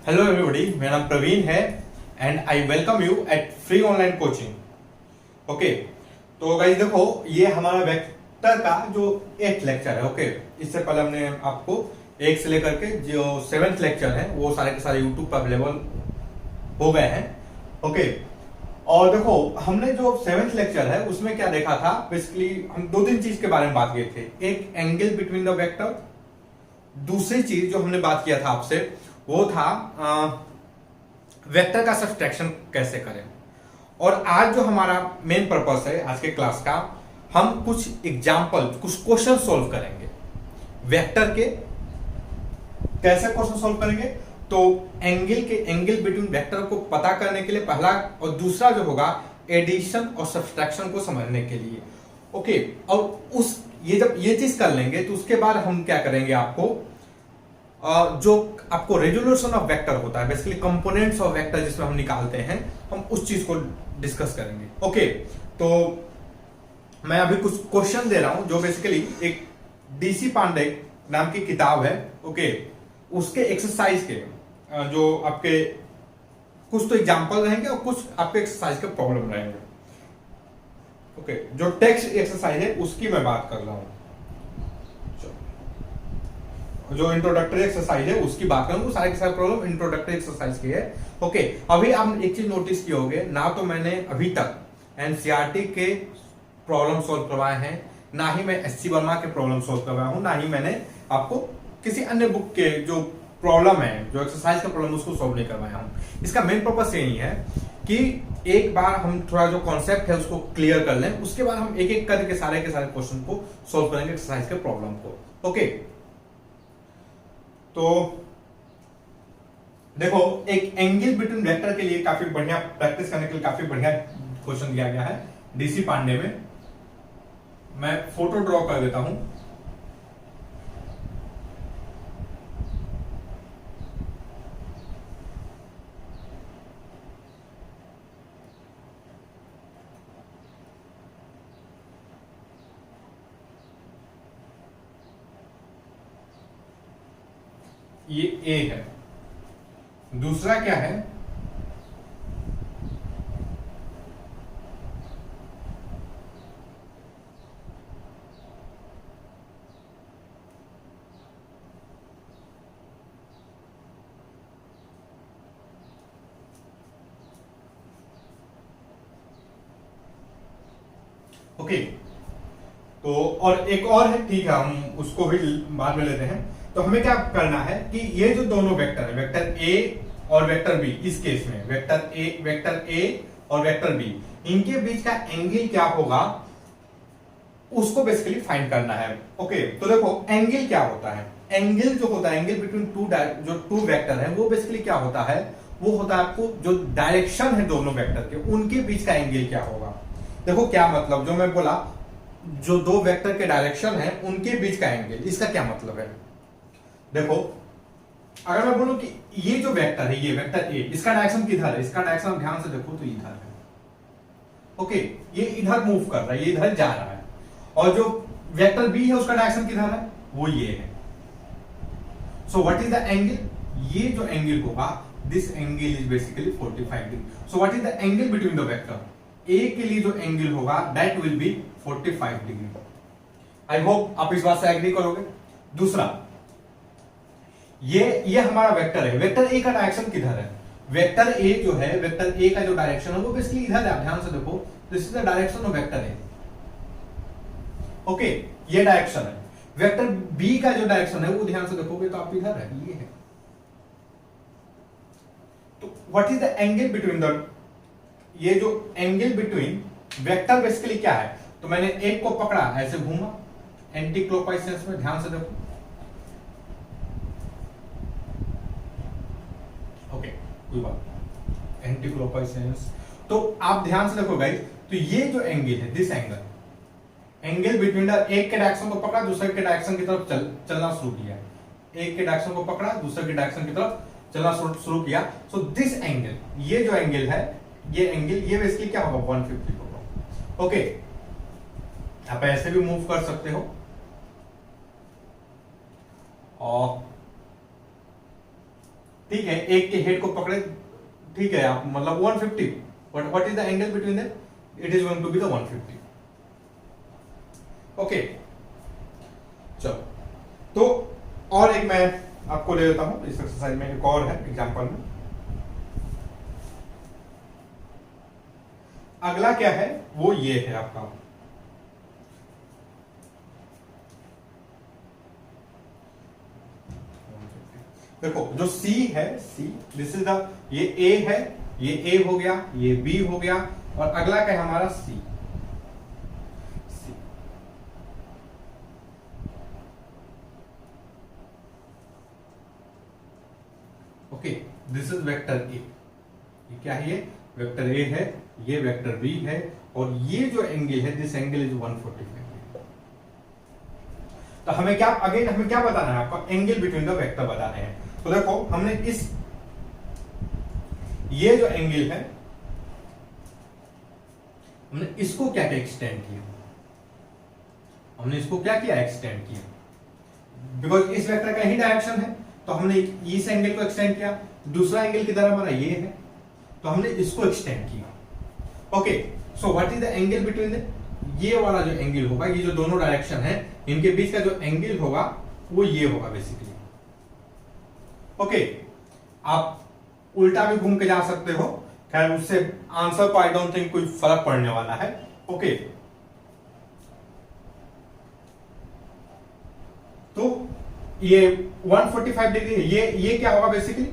Hello everybody, मेरा नाम प्रवीण है and I welcome you at free online coaching. Okay, तो गाइस देखो, ये हमारा वेक्टर का जो 8th लेक्चर है। ओके, इससे पहले हमने आपको 1 से लेकर के जो 7th लेक्चर है वो सारे के सारे यूट्यूब पर अवेलेबल हो गए हैं। ओके, और देखो हमने जो 7th लेक्चर है उसमें क्या देखा था, बेसिकली हम 2-3 चीज के बारे में बात किए थे। एक एंगल बिटवीन द वेक्टर, दूसरी चीज जो हमने बात किया था आपसे वो था वेक्टर का सब्सट्रैक्शन कैसे करें। और आज जो हमारा मेन पर्पस है आज के क्लास का, हम कुछ एग्जाम्पल, कुछ क्वेश्चन सॉल्व करेंगे वेक्टर के। कैसे क्वेश्चन सॉल्व करेंगे, तो एंगल बिटवीन वेक्टर को पता करने के लिए पहला, और दूसरा जो होगा एडिशन और सब्सट्रैक्शन को समझने के लिए। ओके, और जब ये चीज कर लेंगे तो उसके बाद हम क्या करेंगे, आपको जो आपको रेजोल्यूशन ऑफ वेक्टर होता है, बेसिकली कंपोनेंट्स ऑफ वेक्टर जिसमें हम निकालते हैं, हम उस चीज को डिस्कस करेंगे। ओके, तो मैं अभी कुछ क्वेश्चन दे रहा हूं जो बेसिकली एक डीसी पांडे नाम की किताब है। ओके, उसके एक्सरसाइज के जो आपके कुछ तो एग्जांपल रहेंगे और कुछ आपके एक्सरसाइज के प्रॉब्लम रहेंगे। ओके, जो टेक्स्ट एक्सरसाइज है उसकी मैं बात कर रहा हूं, जो इंट्रोडक्टरी एक्सरसाइज है उसकी बात करूं। सारे के सारे प्रॉब्लम इंट्रोडक्टरी एक्सरसाइज की है। ओके, अभी आप एक चीज नोटिस किए होंगे ना, तो मैंने अभी तक एनसीईआरटी के प्रॉब्लम सॉल्व करवाए हैं, ना ही मैं एससी वर्मा के प्रॉब्लम सॉल्व करवाया हूं, ना ही मैंने आपको किसी अन्य बुक के जो प्रॉब्लम है, जो एक्सरसाइज का प्रॉब्लम, उसको सॉल्व नहीं करवाया हूं। इसका मेन पर्पस यही है कि एक बार हम थोड़ा जो कॉन्सेप्ट है उसको क्लियर कर लें, उसके बाद हम एक एक करके सारे के सारे क्वेश्चन को सॉल्व करेंगे, एक्सरसाइज के प्रॉब्लम को। ओके, तो देखो, एक एंगल बिटवीन वेक्टर के लिए काफी बढ़िया प्रैक्टिस करने के लिए काफी बढ़िया क्वेश्चन दिया गया है डीसी पांडे में। मैं फोटो ड्रॉ कर देता हूं। ये ए है, दूसरा क्या है, ओके। तो और एक और है, ठीक है, हम उसको भी बाद में लेते हैं। तो हमें क्या करना है कि ये जो दोनों वेक्टर है, वेक्टर ए और वेक्टर बी, इस केस में वेक्टर ए और वेक्टर बी, इनके बीच का एंगल क्या होगा उसको बेसिकली फाइंड करना है। ओके, तो देखो एंगल क्या होता है, एंगल जो होता है, एंगल बिटवीन टू वेक्टर है, वो बेसिकली क्या होता है, वो होता है आपको जो डायरेक्शन है दोनों वेक्टर के, उनके बीच का एंगल क्या होगा। देखो क्या मतलब, जो मैं बोला, जो दो वेक्टर के डायरेक्शन है उनके बीच का एंगल, इसका क्या मतलब है। देखो, अगर मैं बोलूं कि ये जो वेक्टर है, ये वेक्टर ए, इसका डायरेक्शन किधर है, इसका डायरेक्शन ध्यान से देखो तो इधर है। ओके, ये इधर मूव कर रहा है, ये इधर जा रहा है। और जो वेक्टर बी है उसका डायरेक्शन किधर है, वो ये है। So what is the angle, ये जो एंगल होगा, this angle is basically 45 degree. So what is the angle between the vector, A के लिए जो एंगल होगा that will be 45 degree. I hope आप इस बात से एग्री करोगे। दूसरा, ये हमारा वेक्टर है, वेक्टर ए का डायरेक्शन किधर है, वेक्टर ए जो है, वेक्टर ए का जो डायरेक्शन है वो बेसिकली इधर है। आप ध्यान से देखो, this is the direction of vector A. Okay, ये डायरेक्शन है। वेक्टर बी का जो डायरेक्शन है वो ध्यान से देखोगे तो आप इधर है, ये है। तो what is the angle between the, ये जो एंगल बिटवीन वेक्टर बेसिकली क्या है, तो मैंने एक को पकड़ा, ऐसे घूमा एंटी क्लॉकवाइज सेंस में, ध्यान से देखो। ओके, कोई बात, एंटी क्लॉकवाइज सेंस। तो आप ध्यान से देखो गाइस, तो ये जो एंगल है, दिस एंगल बिटवीन द, एक के डायरेक्शन को पकड़ा, दूसरे के डायरेक्शन की तरफ चलना शुरू किया, एक के डायरेक्शन को पकड़ा, दूसरे के डायरेक्शन की तरफ चलना शुरू किया। सो दिस एंगल, ये जो एंगल है, ये एंगल, ये बेसिकली क्या होगा, 150 होगा। ओके, आप ऐसे भी मूव कर सकते हो, और ठीक है, एक के हेड को पकड़े, ठीक है, आप मतलब 150, what is the angle between them, it is going to be the 150। Okay, चलो, तो और एक मैं आपको ले लेता हूं इस एक्सरसाइज में, एक और है एग्जांपल में। अगला क्या है, वो ये है आपका, देखो जो C है, C दिस इज द, ये A है, ये A हो गया, ये B हो गया, और अगला क्या है हमारा C। Okay, this is vector A, ये क्या है, ये वेक्टर ए है, ये वेक्टर बी है, और ये जो एंगल है, दिस एंगल इज 145। तो हमें क्या, अगेन हमें क्या बताना है, आपका एंगल बिटवीन द वेक्टर बताने हैं। तो देखो हमने इस, ये जो एंगल है, हमने इसको क्या क्या एक्सटेंड किया, हमने इसको क्या किया, एक्सटेंड किया, बिकॉज इस वेक्टर का ही डायरेक्शन है, तो हमने इस एंगल को एक्सटेंड किया, दूसरा एंगल किधर हमारा, ये है, तो हमने इसको एक्सटेंड किया। Okay, so what is the angle between the, ये वाला जो एंगल होगा, ये जो दोनों डायरेक्शन है, इनके बीच का जो एंगल होगा वो ये होगा बेसिकली। ओके, आप उल्टा भी घूम के जा सकते हो, खैर उससे आंसर को आई डोंट थिंक कोई फर्क पड़ने वाला है। ओके, तो ये 145 डिग्री है, ये क्या होगा बेसिकली,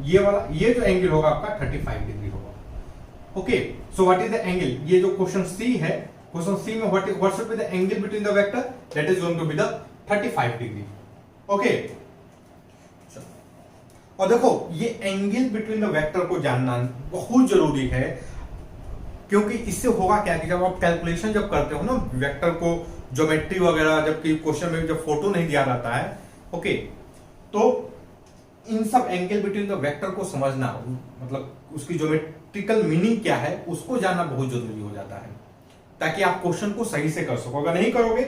ये वाला, ये जो एंगल होगा आपका 35 डिग्री होगा। Okay, so what is the angle, ये जो क्वेश्चन सी है, क्वेश्चन सी में what should be the angle between the vector, that is going to be the 35 degree. Okay, और देखो ये एंगल बिटवीन द वेक्टर को जानना बहुत जरूरी है, क्योंकि इससे होगा क्या कि जब आप कैलकुलेशन जब करते हो ना वेक्टर को, ज्योमेट्री वगैरह, जबकि क्वेश्चन में जब फोटो नहीं दिया रहता है, ओके, तो इन सब एंगल बिटवीन द वेक्टर को समझना, मतलब उसकी ज्योमेट्रिकल मीनिंग क्या है उसको जानना बहुत जरूरी हो जाता है, ताकि आप क्वेश्चन को सही से कर सको। अगर नहीं करोगे,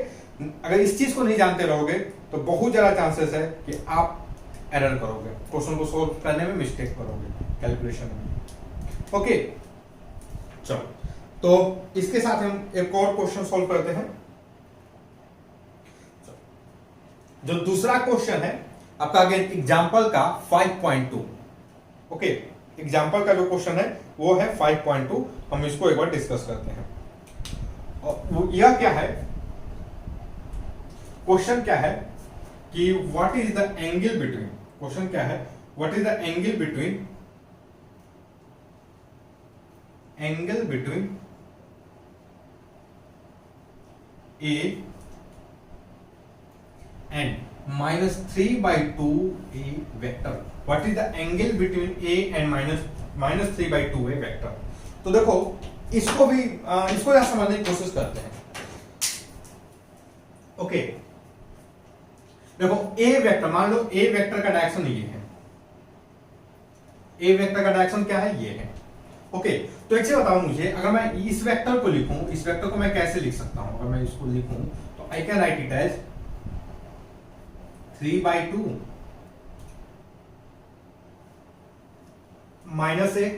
अगर इस चीज को नहीं जानते रहोगे, तो बहुत ज्यादा चांसेस है कि आप एरर करोगे, क्वेश्चन को सोल्व करने में मिस्टेक करोगे कैलकुलेशन में। ओके, चलो, तो इसके साथ हम एक और क्वेश्चन सोल्व करते हैं। जो दूसरा क्वेश्चन है आपका, अगेन एग्जाम्पल का 5.2। ओके, एग्जाम्पल का जो क्वेश्चन है वो है 5.2, हम इसको एक बार डिस्कस करते हैं। और यह क्या है, क्वेश्चन क्या है कि what is the angle between, question क्या है, what is the angle between A and -3/2 a vector, what is the angle between a and -3/2 a vector. तो देखो इसको भी इसको यहां समझने की कोशिश करते हैं। ओके, देखो ए वेक्टर, मान लो ए वेक्टर का डायरेक्शन ये है, ए वेक्टर का डायरेक्शन क्या है, ये है। ओके, तो एक चीज बताओ मुझे, अगर मैं इस वेक्टर को लिखूं, इस वेक्टर को मैं कैसे लिख सकता हूं, अगर मैं इसको लिखूं तो I can write it as 3/2 -a।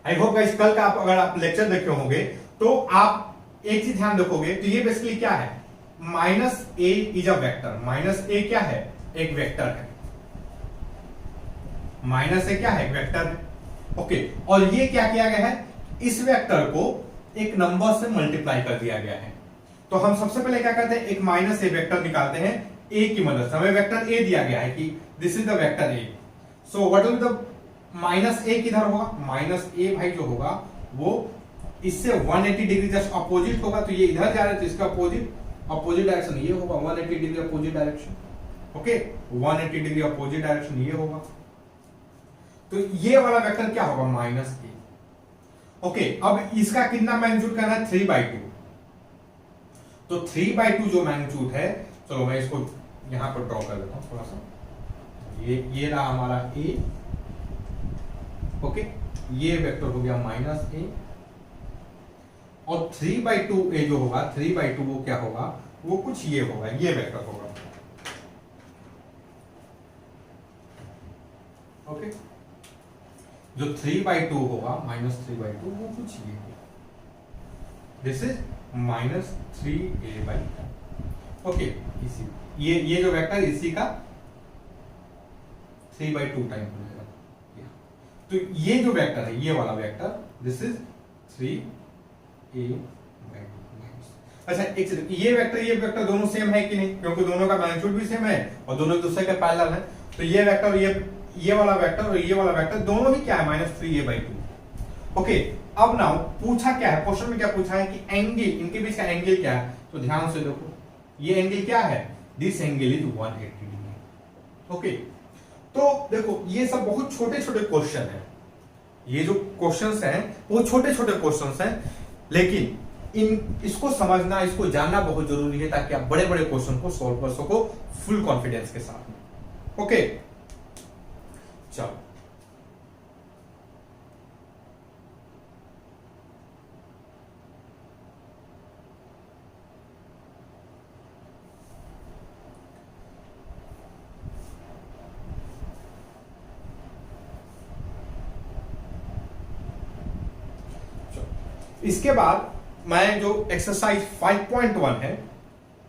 I hope guys कल का अगर आप लेक्चर देखे होंगे तो आप एक चीज ध्यान रखोगे, तो ये बेसिकली क्या है, -a is a vector, -a क्या है, एक वेक्टर है, -a क्या है, एक वेक्टर है। ओके, और ये क्या किया गया है, इस वेक्टर को एक नंबर से मल्टीप्लाई कर दिया गया है। तो हम सबसे पहले क्या करते हैं, एक -a वेक्टर निकालते हैं a की मदद से, हमें वेक्टर a दिया गया है कि this is the vector a। So what will the -a किधर होगा, -a भाई जो होगा वो इससे 180 डिग्री जस्ट अपोजिट होगा, तो ये इधर जा रहा है तो इसका अपोजिट डायरेक्शन ये होगा, 180 degree opposite direction. Okay, 180 degree opposite direction ये होगा, तो ये वाला वेक्टर क्या होगा, -a। ओके, अब इसका कितना मैग्नीट्यूड करना है, 3/2। तो 3/2 जो मैग्नीट्यूड है, चलो मैं इसको यहां पर ड्रॉ कर देता हूं थोड़ा सा, ये रहा हमारा a। ओके, ये वेक्टर हो गया -a, और 3/2a जो होगा, 3/2 वो क्या होगा, वो कुछ ये होगा, ये वेक्टर होगा। ओके, जो 3/2 होगा -3/2 वो कुछ ये, दिस इज -3a/2। ओके, इसी ये जो वेक्टर इसी का 3/2 टाइम हो जाएगा। तो ये जो वेक्टर है, ये वाला वेक्टर, दिस इज 3a/2। अच्छा, एक सेकंड, ये वेक्टर दोनों सेम है कि नहीं, क्योंकि दोनों का मैग्नीट्यूड भी सेम है और दोनों एक दूसरे के पैरेलल है। तो ये वेक्टर, ये वाला वेक्टर और ये वाला वेक्टर दोनों ही क्या है, -3a/2। ओके, अब नाउ पूछा क्या है, क्वेश्चन में क्या पूछा है कि एंगल, इनके बीच का एंगल क्या है। तो ध्यान से देखो, ये एंगल क्या है, this angle is 180 degree. Okay, तो देखो ये सब बहुत छोटे छोटे क्वेश्चन है, ये जो क्वेश्चंस हैं वो छोटे छोटे क्वेश्चंस हैं, लेकिन इसको समझना, इसको जानना बहुत जरूरी है, ताकि आप बड़े बड़े क्वेश्चन को सॉल्व कर सको फुल कॉन्फिडेंस के साथ में। ओके, चलो इसके बाद मैं जो एक्सरसाइज 5.1 है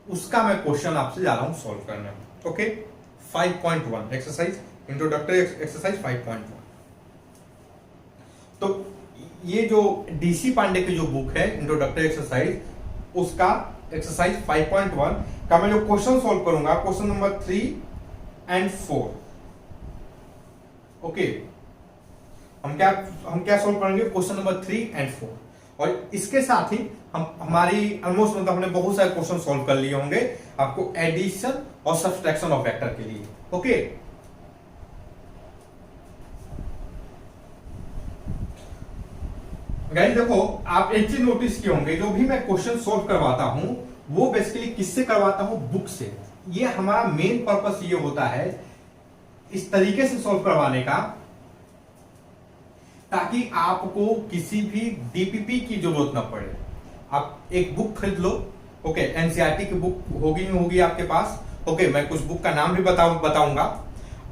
उसका मैं क्वेश्चन आपसे जा रहा हूं सॉल्व करने। Okay, 5.1 exercise, introductory exercise 5.1। तो ये जो डीसी पांडे की जो बुक है इंट्रोडक्टरी एक्सरसाइज, उसका एक्सरसाइज 5.1 का मैं जो क्वेश्चन सॉल्व करूंगा, क्वेश्चन नंबर 3 और 4। ओके, हम क्या सॉल्व करेंगे, क्वेश्चन नंबर 3 और 4। और इसके साथ ही हमारी ऑलमोस्ट मतलब हमने बहुत सारे क्वेश्चन सॉल्व कर लिए होंगे आपको एडिशन और सब्सट्रैक्शन ऑफ वेक्टर के लिए। ओके, गाइस देखो, आप एक चीज नोटिस किए होंगे, जो भी मैं क्वेश्चन सॉल्व करवाता हूं वो बेसिकली किससे करवाता हूं, बुक से। ये हमारा मेन पर्पस ये होता है इस तरीके से सॉल्व करवाने का, ताकि आपको किसी भी डीपीपी की जरूरत ना पड़े। आप एक बुक खरीद लो, ओके, एनसीईआरटी की बुक होगी आपके पास। ओके, मैं कुछ बुक का नाम भी बताऊंगा,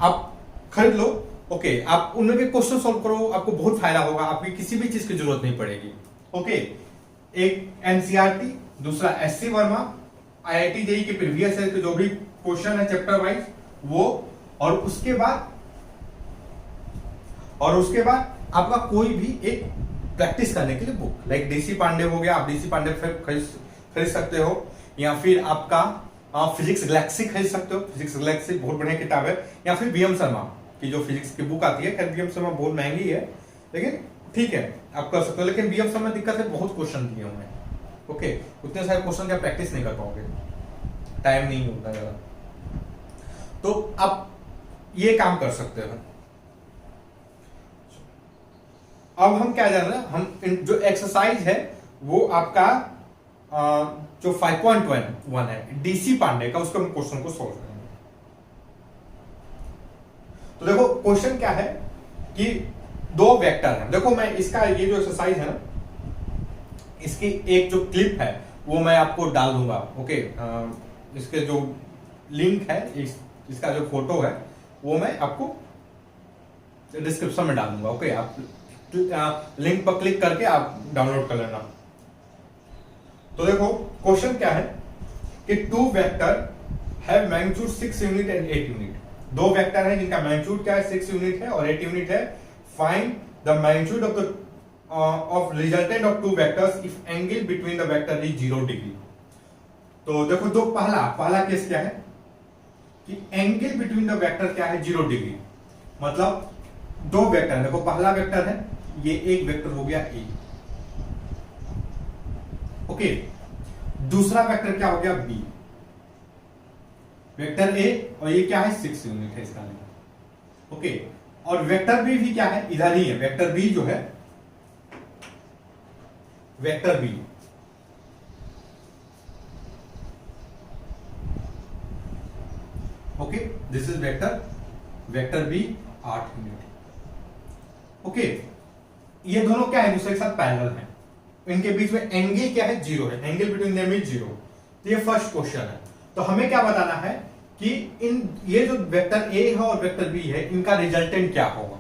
आप खरीद लो। ओके, आप उनमें के क्वेश्चन सॉल्व करो, आपको बहुत फायदा होगा, आपकी किसी भी चीज की जरूरत नहीं पड़ेगी। ओके, एक एनसीईआरटी, दूसरा एससी वर्मा, आईआईटी जेईई के प्रीवियस ईयर के जो भी क्वेश्चन है चैप्टर वाइज वो, और उसके बाद आपका कोई भी एक प्रैक्टिस करने के लिए बुक, लाइक डीसी पांडे हो गया, आप डीसी पांडे खरीद सकते हो, या फिर आपका फिजिक्स गैलेक्सी खरीद सकते हो। फिजिक्स गैलेक्सी बहुत बढ़िया किताब है, या फिर बीएम शर्मा की जो फिजिक्स की बुक आती है। खैर बीएम शर्मा बहुत महंगी है, लेकिन ठीक है आप कर सकते हो। लेकिन बीएम शर्मा दिक्कत है, बहुत क्वेश्चन दिए हुए हैं। ओके, उतने सारे क्वेश्चन का प्रैक्टिस नहीं कर पाओगे, टाइम नहीं होता ज्यादा। तो आप ये काम कर सकते हो। अब हम क्या जान रहे हैं, हम जो एक्सरसाइज है वो आपका जो 5.1 है डीसी पांडे का, उसको हम क्वेश्चन को सॉल्व करेंगे। तो देखो क्वेश्चन क्या है कि दो वेक्टर हैं। देखो मैं इसका ये जो एक्सरसाइज है ना, इसकी एक जो क्लिप है वो मैं आपको डाल दूंगा। ओके, इसके जो लिंक है, इसका जो फोटो है वो मैं आपको डिस्क्रिप्शन में डाल दूंगा। ओके, आप लिंक पर क्लिक करके आप डाउनलोड कर लेना। तो देखो क्वेश्चन क्या है कि two vector have magnitude 6 unit and 8 unit. दो वेक्टर है जिनका मैग्नीट्यूड क्या है, 6 यूनिट है और 8 यूनिट है। Find the magnitude of resultant of two vectors if angle between the vector is 0 degree. तो देखो दो पहला केस क्या है कि एंगल बिटवीन द वेक्टर क्या है, 0 डिग्री। मतलब दो वेक्टर है, देखो पहला वेक्टर है, ये एक वेक्टर हो गया ए। ओके, दूसरा वेक्टर क्या हो गया, बी। वेक्टर ए और ये क्या है, 6 यूनिट है इसका लेंथ। ओके, और वेक्टर बी भी क्या है, इधर ही है। वेक्टर बी जो है, vector B okay, this is vector B 8 unit. Okay, ये दोनों क्या है, दूसरे के साथ पैरेलल है। इनके बीच में एंगल क्या है, 0 है। Angle between them is 0। तो ये फर्स्ट क्वेश्चन है। तो हमें क्या बताना है कि इन ये जो वेक्टर ए है और वेक्टर बी है इनका रिजल्टेंट क्या होगा।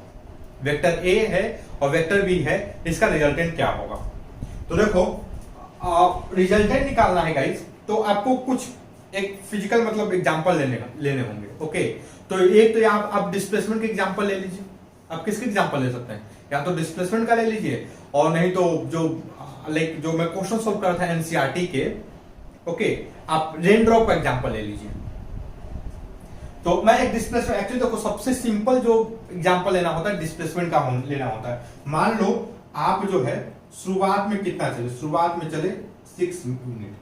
वेक्टर ए है और वेक्टर बी है, इसका रिजल्टेंट क्या होगा। तो देखो रिजल्टेंट निकालना है गाइस, तो आपको कुछ एक फिजिकल मतलब एग्जांपल लेने होंगे। ओके, तो एक तो यहाँ आप डिस्प्लेसमेंट के एग्जांपल ले लीजिए। आप किसके एग्जांपल ले सकते हैं, या तो डिस्प्लेसमेंट का ले लीजिए, और नहीं तो जो लाइक जो मैं क्वेश्चन सोल्व कर रहा था एनसीईआरटी के, ओके, आप रेन ड्रॉप का एग्जांपल ले लीजिए। तो मैं एक डिस्प्लेसमेंट, एक्चुअली देखो सबसे सिंपल जो एग्जांपल लेना होता है डिस्प्लेसमेंट का लेना होता है। मान लो आप जो है शुरुआत में कितना चले, शुरुआत में चले 6 यूनिट,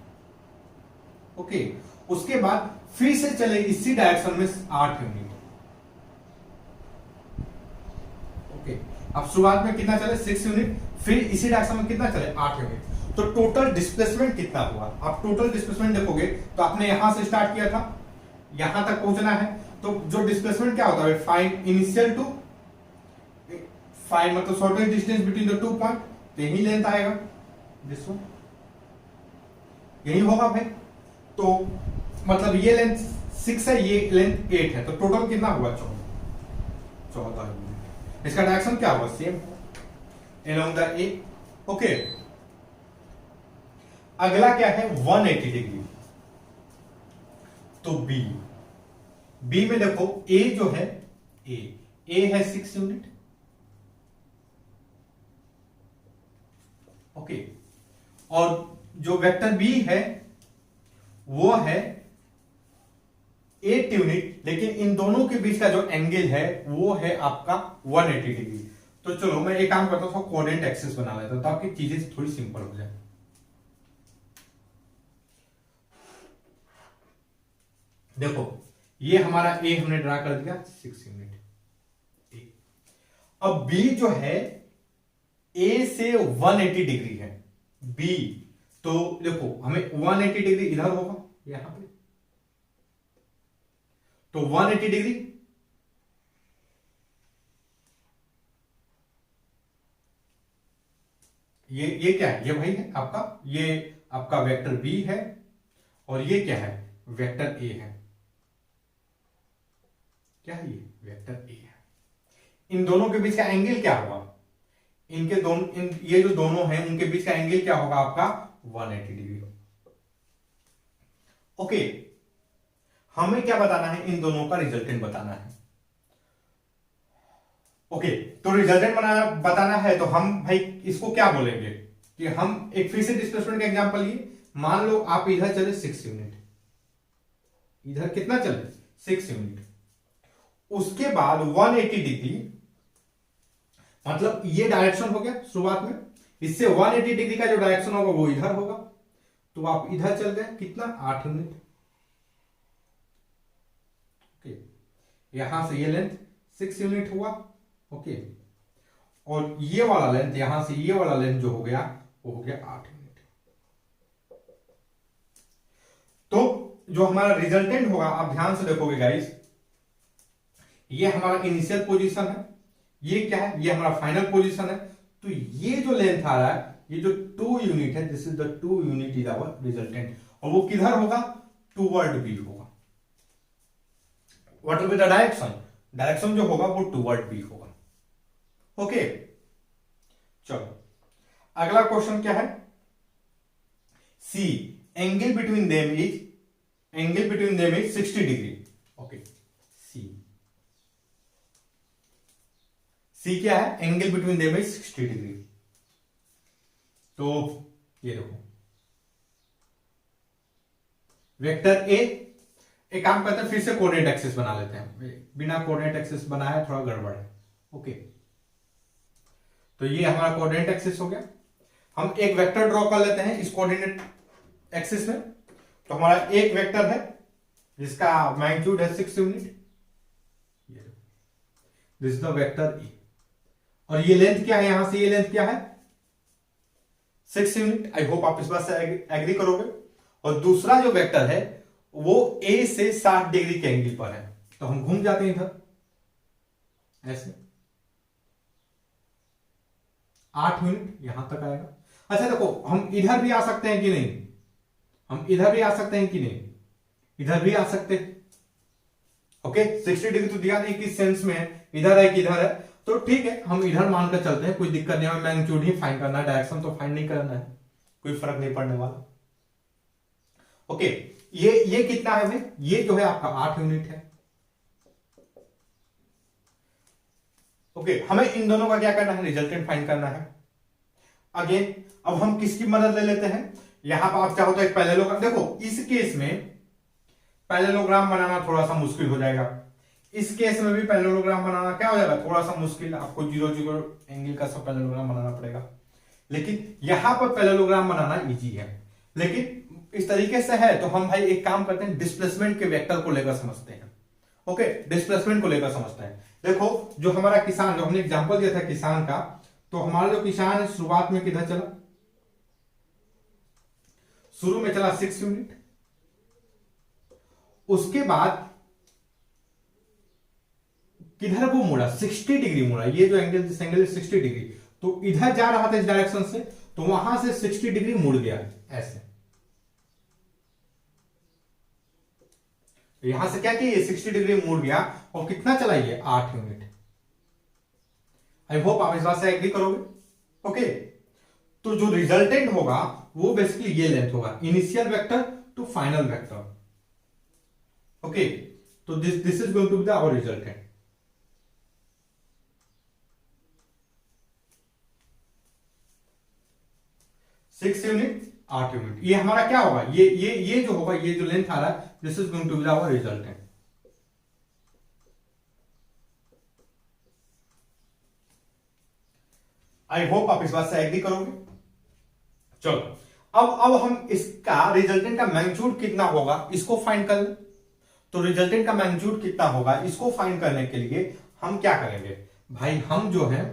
ओके, उसके बाद फिर से चले इसी डायरेक्शन में 8 यूनिट, ओके। अब शुरुआत में कितना चले 6 यूनिट, फिर इसी डायरेक्शन में कितना चले 8 यूनिट, तो टोटल डिस्प्लेसमेंट कितना हुआ। आप टोटल डिस्प्लेसमेंट देखोगे तो आपने यहां से स्टार्ट किया था, यहां तक पहुंचना है, तो जो डिस्प्लेसमेंट क्या होता है, फाइंड इनिशियल टू फाइंड मतलब shortest distance between the 2 point, तो यही लेंथ आएगा, दिस वन यही होगा भाई। तो मतलब ये लेंथ 6 है, ये लेंथ 8 है, तो टोटल कितना हुआ 14 यूनिट। इसका डायरेक्शन क्या होगा, same along the A, okay. अगला क्या है 180 डिग्री, तो बी में देखो ए जो है ए है 6 यूनिट, ओके, और जो वेक्टर बी है वो है 8 यूनिट, लेकिन इन दोनों के बीच का जो एंगल है वो है आपका 180 डिग्री। तो चलो मैं एक काम करता हूं, कोऑर्डिनेट एक्सिस बना लेता हूं तो आपकी चीजें थोड़ी सिंपल हो जाए। देखो ये हमारा ए हमने ड्रा कर दिया 6 यूनिट ए। अब बी जो है ए से 180 डिग्री है बी, तो देखो हमें 180 डिग्री इधर होगा यहां पे, तो 180 डिग्री ये क्या है, ये भाई है आपका, ये आपका वेक्टर बी है, और ये क्या है वेक्टर ए है, क्या है ये वेक्टर ए है। इन दोनों के बीच का एंगल क्या होगा, इनके दोनों ये जो दोनों हैं उनके बीच का एंगल क्या होगा आपका 180 डिग्री। ओके, हमें क्या बताना है, इन दोनों का रिजल्टेंट बताना है। ओके, तो रिजल्टेंट बताना है, तो हम भाई इसको क्या बोलेंगे कि हम एक फिर से डिस्प्लेसमेंट का एग्जांपल लिए। मान लो आप इधर चले 6 यूनिट, इधर कितना चले 6 यूनिट, उसके बाद 180 डिग्री, मतलब ये डायरेक्शन हो गया शुरुआत में, इससे 180 डिग्री का जो डायरेक्शन होगा वो इधर होगा, तो आप इधर चल गए कितना 8 यूनिट, ओके। यहां से ये लेंथ 6 यूनिट हुआ, ओके, और ये वाला लेंथ यहां से ये वाला लेंथ जो हो गया वो हो गया 8 यूनिट। तो जो हमारा रिजल्टेंट होगा, आप ध्यान से देखोगे गाइस, ये हमारा इनिशियल पोजीशन है, ये क्या है, ये हमारा फाइनल पोजीशन है। तो ये जो लेंथ आ रहा है, ये जो 2 यूनिट है, this is the 2 unit is our resultant, और वो किधर होगा, टूवर्ड बी होगा। What will be the direction, direction जो होगा वो टूवर्ड बी होगा, ओके। चलो अगला क्वेश्चन क्या है, see angle between them is 60 degree, okay. See क्या है, angle between them is 60 degree. तो ये देखो वेक्टर ए, एक काम करते हैं फिर से कोऑर्डिनेट एक्सिस बना लेते हैं, बिना कोऑर्डिनेट एक्सिस बनाया थोड़ा गड़बड़ है, ओके। तो ये हमारा कोऑर्डिनेट एक्सिस हो गया। हम एक वेक्टर ड्रॉ कर लेते हैं इस कोऑर्डिनेट एक्सिस में। तो हमारा एक वेक्टर है जिसका मैग्नीट्यूड है 6 unit, this is the vector ए, और ये लेंथ क्या है, यहां से ये लेंथ क्या है 6 यूनिट। आई होप आप इस बात से एग्री करोगे। और दूसरा जो वेक्टर है वो ए से 60 डिग्री के एंगल पर है, तो हम घूम जाते हैं इधर ऐसे, 8 यूनिट यहां तक आएगा। अच्छा देखो, हम इधर भी आ सकते हैं कि नहीं, हम इधर भी आ सकते हैं कि नहीं, इधर भी आ सकते हैं, ओके 60 डिग्री तो दिया नहीं किस सेंस में है, इधर है कि इधर है, तो ठीक है हम इधर मानकर चलते हैं, कोई दिक्कत नहीं है, मैग्नीट्यूड ही फाइंड करना है, डायरेक्शन तो फाइंड नहीं करना है, कोई फर्क नहीं पड़ने वाला। ओके ये कितना है भाई, ये जो है आपका 8 यूनिट है। ओके हमें इन दोनों का क्या करना है, रिजल्टेंट फाइंड करना है। अगेन अब हम किसकी मदद ले लेते हैं, यहां पर आप चाहो तो एक पैरेललोग्राम, देखो इस केस में पैरेललोग्राम बनाना थोड़ा सा मुश्किल हो जाएगा, इस केस में भी पैरेललोग्राम बनाना क्या हो जाएगा, थोड़ा सा मुश्किल, आपको 0 0 एंगल का सब पैरेललोग्राम बनाना पड़ेगा। लेकिन यहां पर पैरेललोग्राम बनाना इजी है, लेकिन इस तरीके से है तो हम भाई एक काम करते हैं, डिस्प्लेसमेंट के वेक्टर को लेकर समझते हैं। ओके डिस्प्लेसमेंट को लेकर समझते हैं। देखो जो हमारा किसान, जो हमने एग्जांपल दिया था किसान का, तो हमारा जो किसान है शुरुआत में किधर चला, शुरू में चला 6 यूनिट, उसके बाद किधर वो मुड़ा, 60 डिग्री मुड़ा, ये जो एंगल, दिस एंगल 60 डिग्री, तो इधर जा रहा था इस डायरेक्शन से, तो वहां से 60 डिग्री मुड़ गया ऐसे, यहां से क्या किया, 60 डिग्री मुड़ गया, और कितना चला ये 8 यूनिट। आई होप आप इस बात से एग्री करोगे। ओके तो जो रिजल्टेंट होगा वो बेसिकली ये लेंथ होगा, initial vector to final vector. Okay तो this is going to be the our resultant. Six unit 8 unit, ये हमारा क्या होगा, ये जो होगा, ये जो लेंथ आ रहा है, this is going to be our resultant. I hope आप इस बात से एग्री करोगे। चलो अब हम इसका रिजल्टेंट का मैग्नीट्यूड कितना होगा इसको फाइंड कर लें। तो रिजल्टेंट का मैग्नीट्यूड कितना होगा इसको फाइंड करने के लिए हम क्या करेंगे भाई, हम जो है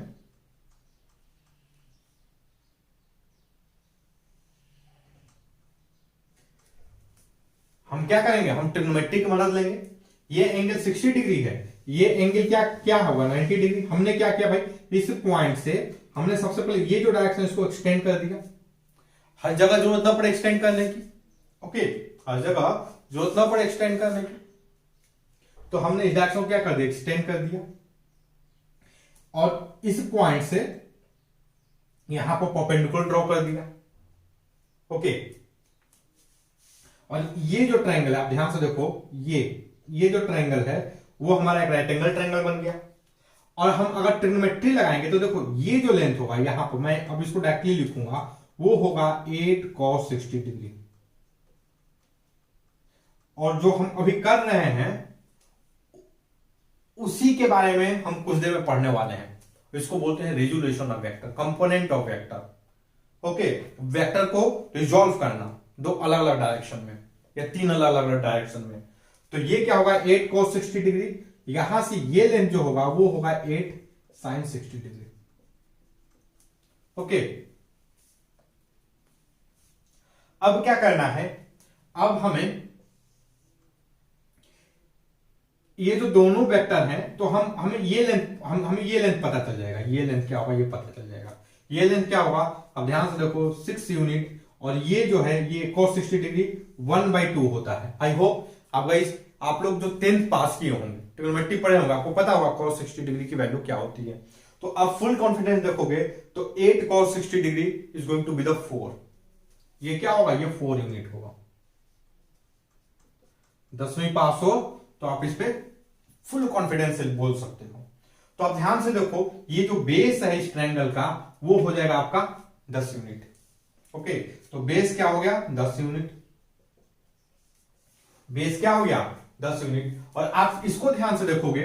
हम क्या करेंगे, हम ट्रिग्नोमेट्री की मदद लेंगे। ये एंगल 60 डिग्री है, ये एंगल क्या क्या होगा 90 डिग्री। हमने क्या किया भाई, इस पॉइंट से हमने सबसे पहले ये जो डायरेक्शन इसको एक्सटेंड कर दिया, हर जगह जरूरत ना पड़े एक्सटेंड करने की। ओके हर जगह जरूरत ना पड़े एक्सटेंड करने की, तो हमने इस डायरेक्शन को क्या कर दिया, एक्सटेंड कर दिया, और इस पॉइंट से यहां पर परपेंडिकुलर ड्रॉ कर दिया। ओके और ये जो ट्रायंगल है आप ध्यान से देखो, ये जो ट्रायंगल है वो हमारा एक राइट एंगल ट्रायंगल बन गया। और हम अगर ट्रिग्नोमेट्री लगाएंगे तो देखो ये जो लेंथ होगा, यहां पर मैं अब इसको डायरेक्टली लिखूंगा, वो होगा 8 cos 60 डिग्री। और जो हम अभी कर रहे हैं उसी के बारे में हम कुछ देर में पढ़ने वाले हैं, इसको बोलते हैं resolution of vector, component of vector. Okay vector को रिजॉल्व करना दो अलग अलग डायरेक्शन में या तीन अलग अलग डायरेक्शन में। तो ये क्या होगा 8 cos 60 डिग्री, यहां से ये लेंथ जो होगा वो होगा 8 sin 60 डिग्री। ओके अब क्या करना है, अब हमें ये जो दोनों वेक्टर हैं तो हमें ये लेंथ हमें ये लेंथ पता चल जाएगा, ये लेंथ क्या होगा ये पता चल जाएगा। ये लेंथ क्या होगा, अब ध्यान से देखो 6 यूनिट, और ये जो है ये cos 60 डिग्री 1/2 होता है। आई होप आप लोग जो 10th पास किए होंगे, ट्रिग्नोमेट्री पढ़े होंगे, आपको पता होगा cos 60 डिग्री की वैल्यू क्या होती है। तो आप फुल कॉन्फिडेंस देखोगे तो 8 cos 60 degree is going to be the 4। ये क्या होगा, ये 4 यूनिट होगा। 10वीं पास हो तो आप इस पे फुल कॉन्फिडेंस से बोल सकते हो। तो आप ध्यान से देखो ये जो बेस है इस ट्रायंगल का वो हो जाएगा आपका 10 यूनिट। ओके तो बेस क्या हो गया 10 यूनिट, बेस क्या हो गया 10 यूनिट। और आप इसको ध्यान से देखोगे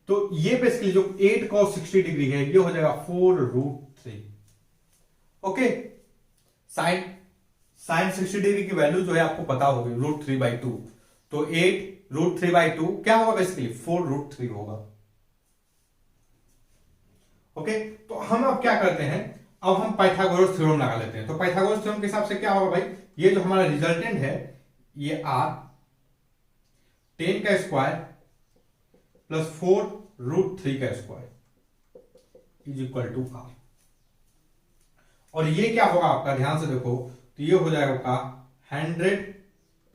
तो ये बेसिकली जो 8 cos 60 डिग्री है ये हो जाएगा 4√3। ओके साइन 60 डिग्री की वैल्यू जो है आपको पता होगी √3/2, तो 8√3/2 क्या होगा बेसिकली 4√3 होगा। ओके तो हम अब क्या करते हैं, अब हम पाइथागोरस थ्योरम लगा लेते हैं। तो पाइथागोरस थ्योरम के हिसाब से क्या होगा भाई, ये जो हमारा रिजल्टेंट है ये r 10 का स्क्वायर प्लस 4√3 का square is equal to r। और ये क्या होगा आपका, ध्यान से देखो तो ये हो जाएगा आपका 100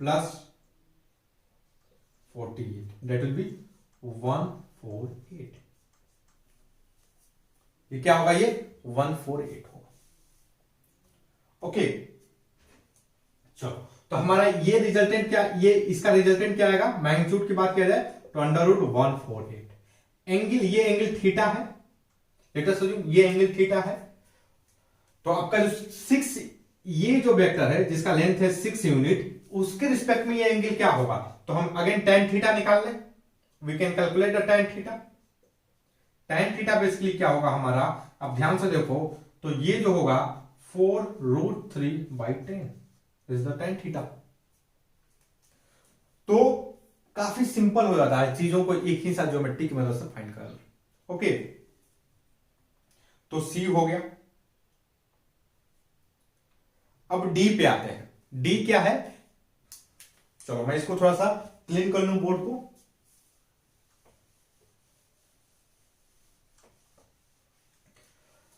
प्लस 48 दैट विल बी 148। ये क्या होगा? ये 148 होगा। ओके, चलो, तो हमारा ये रिजल्टेंट क्या, ये इसका रिजल्टेंट क्या आएगा? मैग्नीट्यूड की बात किया जाए तो √148। एंगल, ये एंगल थीटा है, लेट अस अज्यूम ये एंगल थीटा है। तो आपका जो 6, ये जो वेक्टर है जिसका लेंथ है 6 यूनिट, उसके रिस्पेक्ट में ये एंगल क्या होगा? तो हम अगेन tan थीटा निकाल लें, we can calculate the tan theta. tan theta basically क्या होगा हमारा? अब ध्यान से देखो, तो ये जो होगा 4√3/10 इज द tan थीटा। तो काफी सिंपल हो जाता है चीजों को एक ही साथ ज्योमेट्री की मदद से फाइंड करना। ओके, तो C हो गया। अब D पे आते हैं। D क्या है? चलो मैं इसको थोड़ा सा क्लीन कर लूं बोर्ड को।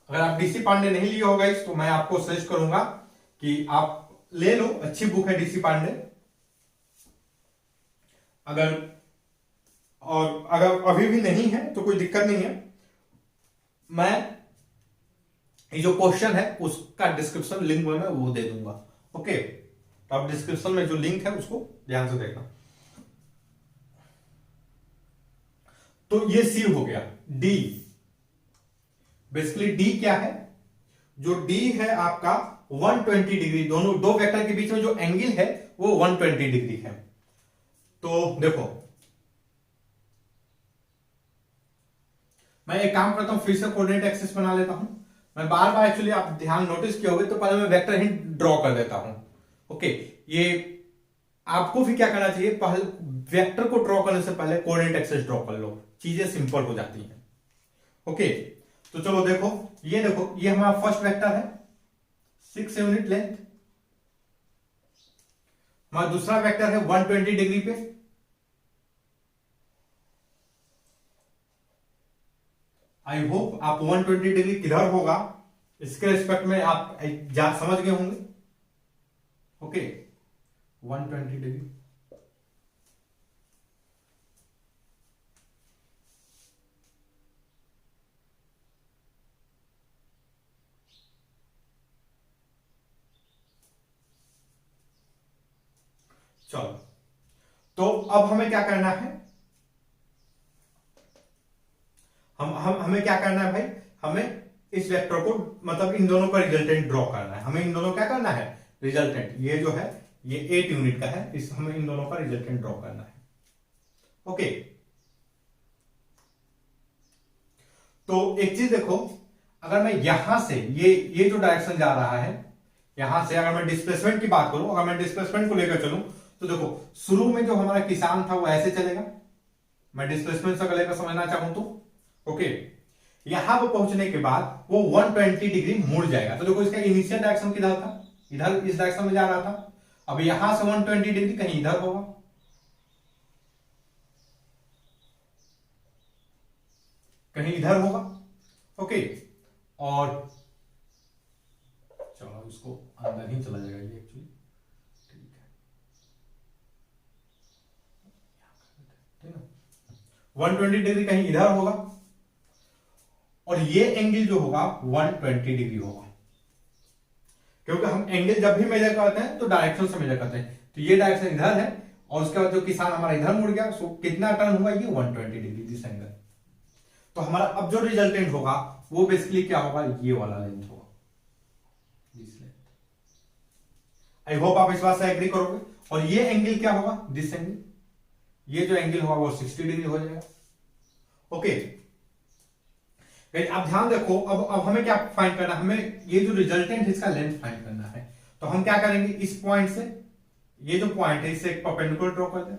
अगर आप डीसी पांडे नहीं लिए होगा इस, तो मैं आपको सजेस्ट करूंगा कि आप ले लो, अच्छी बुक है डीसी पांडे। अगर अभी भी नहीं है तो कोई दिक्कत नहीं है, मैं ये जो क्वेश्चन है उसका डिस्क्रिप्शन लिंक में मैं वो दे दूंगा। ओके, तो आप डिस्क्रिप्शन में जो लिंक है उसको ध्यान से देखना। तो ये सी हो गया। डी, बेसिकली डी क्या है? जो डी है आपका 120 डिग्री, दोनों दो वेक्टर के बीच में जो एंगल है वो 120 डिग्री है। तो देखो, मैं एक काम करता हूं, फिर से कोऑर्डिनेट एक्सिस बना लेता हूं। मैं बार बार, एक्चुअली आप ध्यान नोटिस किया होगा, तो पहले मैं वेक्टर ही ड्रॉ कर देता हूं। ओके, ये आपको भी क्या करना चाहिए, पहले वेक्टर को ड्रॉ करने से पहले कोऑर्डिनेट एक्सिस ड्रॉ कर लो, चीजें सिंपल हो जाती हैं। ओके, तो चलो देखो, ये देखो, ये हमारा फर्स्ट वेक्टर है 6 यूनिट लेंथ। हमारा दूसरा वेक्टर है 120 डिग्री पे। आई होप आप 120 डिग्री किधर होगा इसके रिस्पेक्ट में आप समझ गए होंगे। Okay, 120 degree. चलो, तो अब हमें क्या करना है? हमें क्या करना है भाई? हमें इस वेक्टर को, मतलब इन दोनों का रिजल्टेंट ड्रॉ करना है। हमें इन दोनों क्या करना है? रिजल्टेंट, ये जो है ये 8 यूनिट का है, इस हमें इन दोनों का रिजल्टेंट ड्रॉ करना है। ओके, तो एक चीज देखो, अगर मैं यहां से ये जो डायरेक्शन जा रहा है, यहां से अगर मैं डिस्प्लेसमेंट की बात करूं, अगर मैं डिस्प्लेसमेंट को लेकर चलूं, तो देखो शुरू में जो हमारा किसान था वो ऐसे चलेगा, मैं डिस्प्लेसमेंट से लेकर समझना चाहूं तो। ओके, यहां पर पहुंचने के बाद वो 120 डिग्री मुड़ जाएगा। तो देखो, इसका इनिशियल डायरेक्शन किधर था? इधर, इस डायरेक्शन में जा रहा था। अब यहां से 120 डिग्री कहीं इधर होगा, कहीं इधर होगा। ओके, और चलो इसको अंदर ही चला जाएगा ये एक्चुअली, ठीक है, 120 डिग्री कहीं इधर होगा, और ये एंगल जो होगा 120 डिग्री होगा, क्योंकि हम एंगल जब भी मेजर करते हैं तो डायरेक्शन से मेजर करते हैं। तो ये डायरेक्शन इधर है, और उसके बाद जो किसान हमारा इधर मुड़ गया, सो कितना टर्न हुआ? ये 120 डिग्री दिस एंगल। तो हमारा अब जो रिजल्टेंट होगा वो बेसिकली क्या होगा? ये वाला लेंथ होगा, दिस लेंथ। आई होप आप इस बात से एग्री करोगे। और ये एंगल क्या होगा? This angle. ये जो एंगल होगा वो 60 डिग्री हो जाएगा। ओके, आप ध्यान देखो, अब हमें क्या फाइंड करना है? हमें ये जो रिजल्टेंट है इसका लेंथ फाइंड करना है। तो हम क्या करेंगे? इस पॉइंट से, ये जो पॉइंट है इससे एक परपेंडिकुलर ड्रॉ कर दें।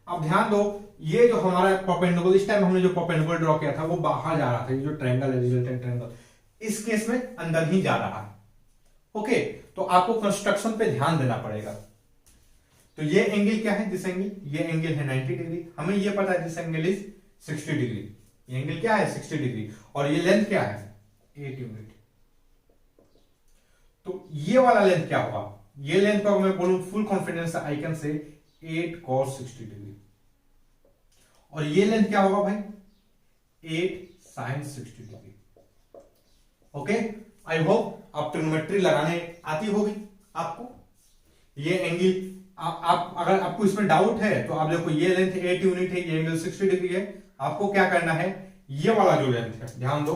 अब ध्यान दो, ये जो हमारा परपेंडिकुलर, इस टाइम हमने जो परपेंडिकुलर ड्रॉ किया था वो बाहर जा रहा था, ये जो ट्रायंगल है, रिजल्टेंट ट्रायंगल, इस केस में अंदर ही जा रहा है। ओके, तो आपको कंस्ट्रक्शन पे ध्यान देना पड़ेगा। तो ये एंगल क्या है? दिस एंगल, ये एंगल है 90 डिग्री। हमें ये पता है दिस एंगल इज 60 डिग्री। ये एंगल क्या है? 60 डिग्री। और ये लेंथ क्या है? 8 यूनिट। तो ये वाला लेंथ क्या होगा? ये लेंथ को मैं बोलूं full confidence I can say 8 cos 60 degree. और ये लेंथ क्या होगा भाई, 8 sin 60 डिग्री। ओके, आई होप आप ट्रिग्नोमेट्री लगाने आती होगी आपको। ये एंगल आप अगर आपको इसमें डाउट है तो आप देखो, ये लेंथ 8 यूनिट है, ये एंगल 60 डिग्री है। आपको क्या करना है, ये वाला जो लेंथ है, ध्यान दो,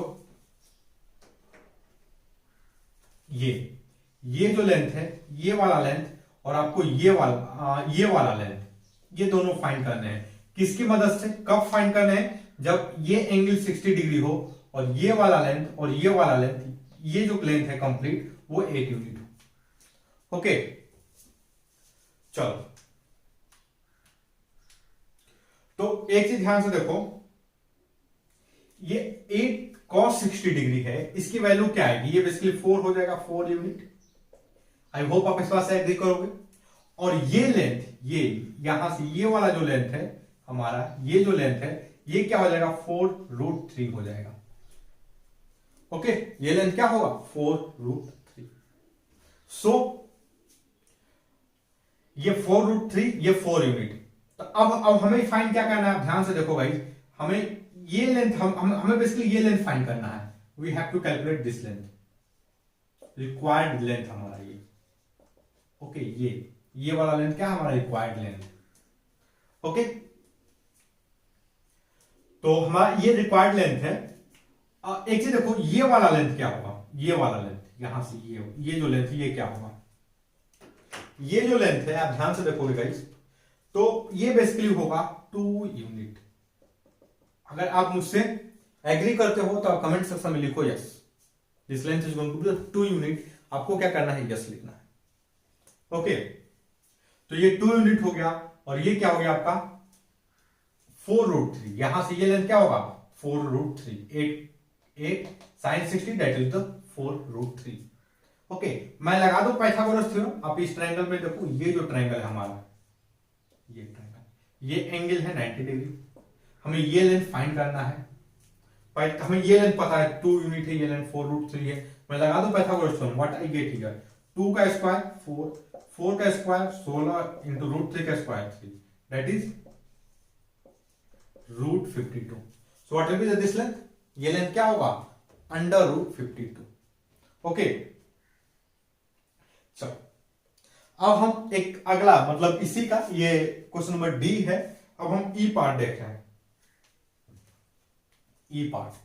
ये जो लेंथ है, ये वाला लेंथ, और आपको ये वाला लेंथ, ये दोनों फाइंड करने हैं। किसकी मदद से, कब फाइंड करने हैं, जब ये एंगल 60 डिग्री हो और ये वाला लेंथ और ये वाला लेंथ, ये जो लेंथ है कंप्लीट, वो 8 यूनिट हो। ओके, चलो, तो एक चीज ध्यान से देखो, ये 8 cos 60 डिग्री है, इसकी वैल्यू क्या आएगी, ये बेसिकली 4 हो जाएगा, 4 यूनिट। आई होप आप इस बात से एग्री करोगे। और ये लेंथ, ये यहां से ये वाला जो लेंथ है हमारा, ये जो लेंथ है, ये क्या हो जाएगा, 4√3 हो जाएगा। ओके, ये लेंथ क्या होगा, 4√3। सो ये 4√3, ये 4 यूनिट। तो अब हमें फाइंड क्या करना है, ध्यान से देखो भाई, हमें ये लेंथ, हमें बेसिकली ये लेंथ फाइंड करना है। We have to calculate this length, required length हमारा ये। ओके, ये वाला लेंथ क्या है, हमारा रिक्वायर्ड लेंथ। ओके, तो हमारा ये रिक्वायर्ड लेंथ है। एक चीज देखो, ये वाला लेंथ क्या होगा, ये वाला लेंथ, यहां से ये जो लेंथ है, ये क्या होगा, ये जो लेंथ है, आप ध्यान से देखोगे गाइस, तो ये बेसिकली होगा 2 यूनिट। अगर आप मुझसे एग्री करते हो तो आप कमेंट सेक्शन में लिखो yes, this length is going to be 2 unit. आपको क्या करना है, यस लिखना है। ओके, तो ये 2 यूनिट हो गया, और ये क्या हो गया आपका 4√3। यहां से ये लेंथ क्या होगा, 4√3, 8 sin 60, that is the 4√3। Okay, मैं लगा दूं पाइथागोरस थ्योरम। आप इस ट्रायंगल में देखो, ये जो ट्रायंगल है हमारा, ये ट्रायंगल, ये एंगल है 90 डिग्री। हमें ये लेंथ फाइंड करना है, हमें ये लेंथ पता है 2 यूनिट है, ये लेंथ 4√3 है। मैं लगा दूं Pythagoras theorem, what I get here, 2 का स्क्वायर 4, 4 का स्क्वायर 16 इंटू √3 का square 3, that is √52। So what will B this length, ये लेंथ क्या होगा, √52। ओके, चलो, अब हम एक अगला, मतलब इसी का ये क्वेश्चन नंबर डी है। अब हम ई पार्ट देख रहे हैं, ई पार्ट।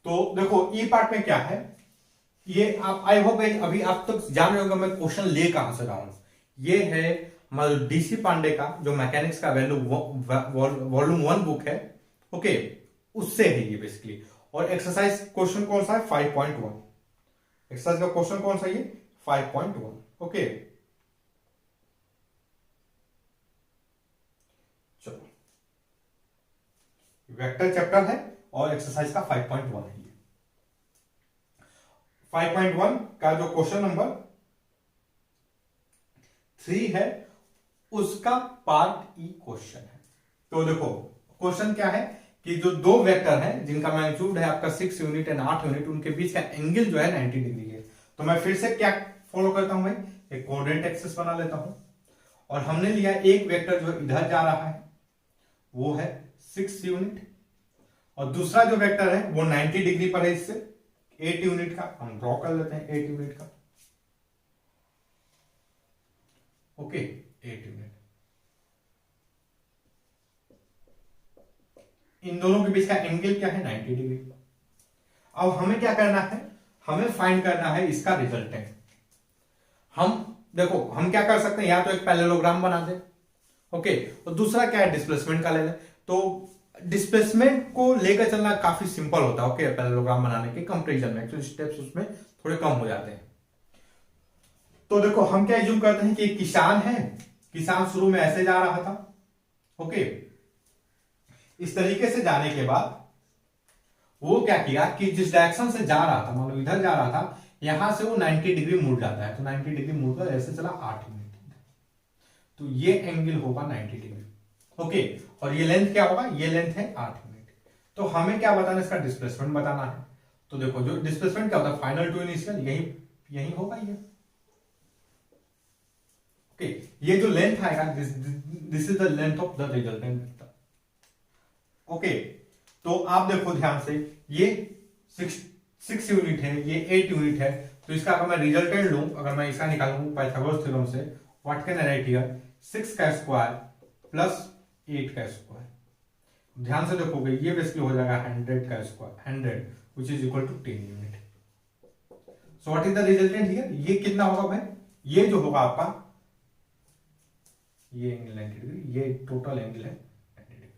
तो देखो, ई पार्ट में क्या है, ये आप, आई होप अभी आप तक जान रहे होंगे मैं क्वेश्चन ले कहां से रहा हूं। ये है हमारा डीसी पांडे का जो मैकेनिक्स का वैल्यू वॉल्यूम 1 बुक है। ओके, उससे है ये बेसिकली। और एक्सरसाइज क्वेश्चन कौन सा है, 5.1। एक्सरसाइज का क्वेश्चन कौन सा, ये 5.1। ओके, चलो, वेक्टर चैप्टर है और एक्सरसाइज का 5.1 है। 5.1 का जो क्वेश्चन नंबर 3 है, उसका पार्ट ई क्वेश्चन है। तो देखो, क्वेश्चन क्या है कि जो दो वेक्टर हैं जिनका मैग्नीट्यूड है आपका 6 यूनिट एंड 8 यूनिट, उनके बीच का एंगल जो है 90 डिग्री है। तो मैं फिर से क्या फॉलो करता हूं भाई, एक कोऑर्डिनेट एक्सिस बना लेता हूं, और हमने लिया एक वेक्टर जो इधर जा रहा है वो है 6 यूनिट, और दूसरा जो वेक्टर है वो 90 डिग्री पर है इससे, 8 यूनिट का हम ड्रॉ कर लेते हैं, 8 यूनिट का। Okay, 8 unit. इन दोनों के बीच का एंगल क्या है, 90 डिग्री। अब हमें क्या करना है, हमें फाइंड करना है इसका रिजल्टेंट। हम देखो हम क्या कर सकते हैं, या तो एक पैरेललोग्राम बना दे, ओके, और दूसरा क्या है, डिस्प्लेसमेंट का ले लें। तो डिस्प्लेसमेंट को लेकर चलना काफी सिंपल होता है, ओके, पैरेललोग्राम बनाने के कंपैरिजन में एक्चुअली स्टेप्स उसमें थोड़े कम हो जाते हैं। तो देखो हम क्या एज्यूम करते हैं कि एक किसान है, किसान शुरू में ऐसे जा रहा था, ओके, इस तरीके से जाने के बाद वो क्या किया कि जिस डायरेक्शन से जा रहा था, मान लो इधर जा रहा था, यहां से वो 90 डिग्री मुड़ जाता है, तो 90 डिग्री मुड़कर ऐसे चला 8 यूनिट, तो ये एंगल होगा 90 डिग्री, ओके, और ये लेंथ क्या होगा, ये लेंथ है 8 यूनिट। तो हमें क्या बताना है, इसका डिस्प्लेसमेंट बताना है। तो देखो जो डिस्प्लेसमेंट क्या होता है, फाइनल टू इनिशियल, यही होगा ये, ओके, ये जो लेंथ आएगा, this is the length of the resultant vector, okay. तो आप देखो ध्यान से, ये 6 यूनिट है, ये 8 यूनिट है, तो इसका अगर मैं रिजल्टेंट लूं, अगर मैं इसका निकालूं पाइथागोरस थ्योरम से, what can I write here, 6 का स्क्वायर प्लस 8 का स्क्वायर। ध्यान से देखोगे ये बेसिकली हो जाएगा 100 का square, 100 which is equal to 10 unit. So what is the resultant here, ये कितना होगा भाई, ये जो होगा आपका, ये एंगल 90 डिग्री, ये टोटल एंगल है 90 डिग्री,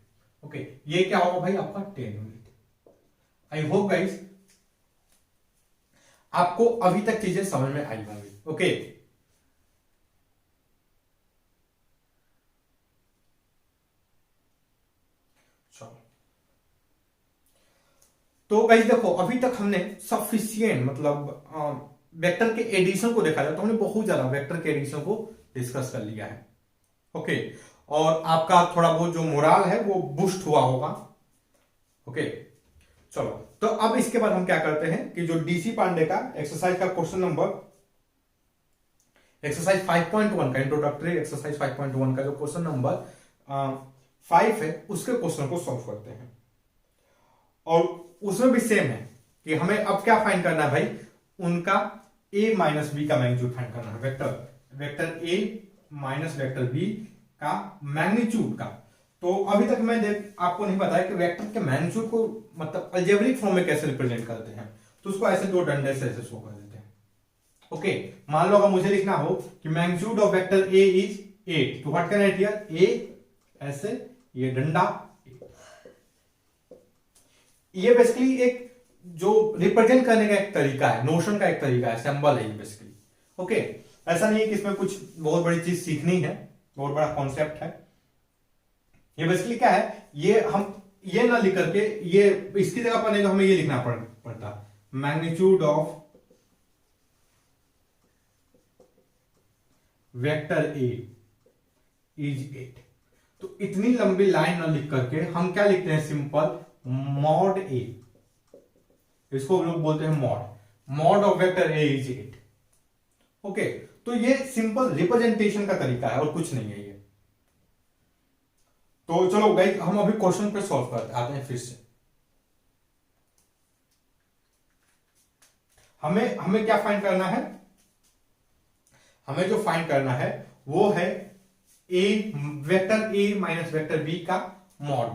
ओके, ये क्या होगा भाई आपका 10 यूनिट। आई होप गाइस आपको अभी तक चीजें समझ में आई होंगी, ओके। तो गाइस देखो अभी तक हमने सफिशिएंट मतलब वेक्टर के एडिशन को देखा जाए तो हमने बहुत ज्यादा वेक्टर के एडिशन को डिस्कस कर लिया है, ओके, और आपका थोड़ा बहुत जो मोराल है वो बूस्ट हुआ होगा, ओके। चलो तो अब इसके बाद हम क्या करते हैं कि जो डीसी पांडे का एक्सरसाइज का क्वेश्चन नंबर, एक्सरसाइज 5.1 का इंट्रोडक्टरी एक्सरसाइज 5.1 का जो क्वेश्चन नंबर 5 है, उसके क्वेश्चन को सॉल्व करते हैं। और उसमें भी सेम है कि हमें अब क्या फाइंड करना है भाई, उनका a माइनस बी का मैग्नीट्यूड फाइंड करना है, vector a minus vector b का मैग्नीट्यूड का। तो अभी तक मैं आपको नहीं बताया कि वेक्टर के मैग्नीट्यूड को मतलब अलजेब्रिक फॉर्म में कैसे रिप्रेजेंट करते हैं, तो उसको ऐसे दो डंडे से ऐसे शो कर देते हैं, ओके। मान लो अगर मुझे लिखना हो कि magnitude of vector a is 8, तो what can I write here, a ऐसे, ये डंडा, ये बेसिकली एक जो रिप्रेजेंट करने का एक तरीका है, नोशन का एक तरीका है, सिंबल है ये बेसिकली, ओके। ऐसा नहीं है कि इसमें कुछ बहुत बड़ी चीज सीखनी है, बहुत बड़ा कॉन्सेप्ट है। ये बेसिकली क्या है, ये हम ये ना लिख करके, ये इसकी जगह पर नहीं तो हमें ये लिखना पड़ता, magnitude of vector A is 8। तो इतनी लंबी लाइन ना लिख करके हम क्या लिखते हैं, सिंपल मॉड ए, इसको हम लोग बोलते हैं mod of vector A is 8, okay. तो ये सिंपल रिप्रेजेंटेशन का तरीका है और कुछ नहीं है ये। तो चलो गाइस हम अभी क्वेश्चन पे सॉल्व करते आते हैं फिर से। हमें क्या फाइंड करना है, हमें जो फाइंड करना है वो है vector A minus vector B का mod,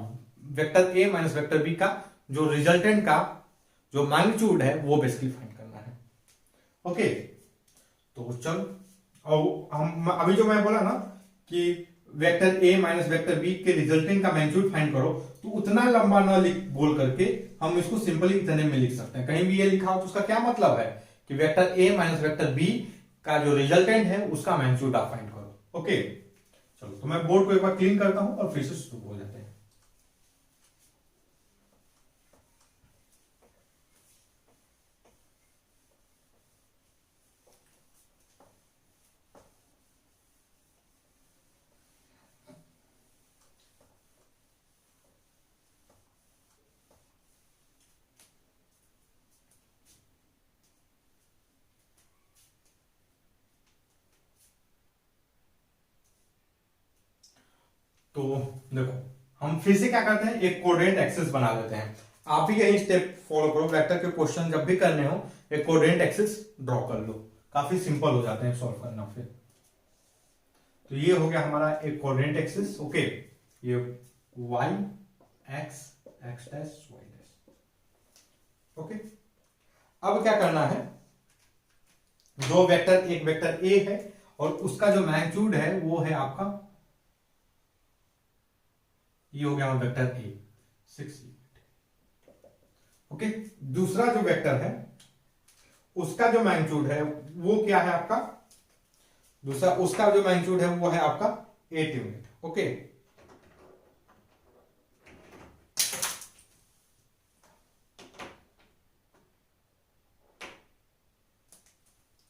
vector A minus vector B का जो रिजल्टेंट का जो मैग्नीट्यूड है वो बेसिकली फाइंड करना है, ओके। तो चल, और हम अभी जो मैं बोला ना कि vector A minus vector B के रिजल्टेंट का मैग्नीट्यूड फाइंड करो, तो उतना लंबा ना बोल करके हम इसको सिंपली इतने में लिख सकते हैं। कहीं भी ये लिखा हो तो उसका क्या मतलब है कि vector A minus vector B का जो रिजल्टेंट है उसका मैग्नीट्यूड आप फाइंड करो, ओके। चलो तो मैं बोर्ड को एक बार क्लीन करता हूं और फिर से शुरू हो जाते हैं। तो देखो हम फिर से क्या करते हैं, एक कोऑर्डिनेट एक्सिस बना देते हैं। आप भी यही स्टेप फॉलो करो, वेक्टर के क्वेश्चन जब भी करने हो एक कोऑर्डिनेट एक्सिस ड्रॉ कर लो, काफी सिंपल हो जाते हैं सॉल्व करना फिर। तो ये हो गया हमारा एक कोऑर्डिनेट एक्सिस, ओके। ये y x X dash Y dash. Okay, अब क्या करना है, दो वेक्टर, एक वेक्टर ए है और उसका जो मैग्नीट्यूड है वो है आपका, ये हो गया वेक्टर ए 6 यूनिट। ओके, दूसरा जो वेक्टर है उसका जो मैग्नीट्यूड है वो क्या है आपका, दूसरा उसका जो मैग्नीट्यूड है वो है आपका 8 यूनिट। ओके,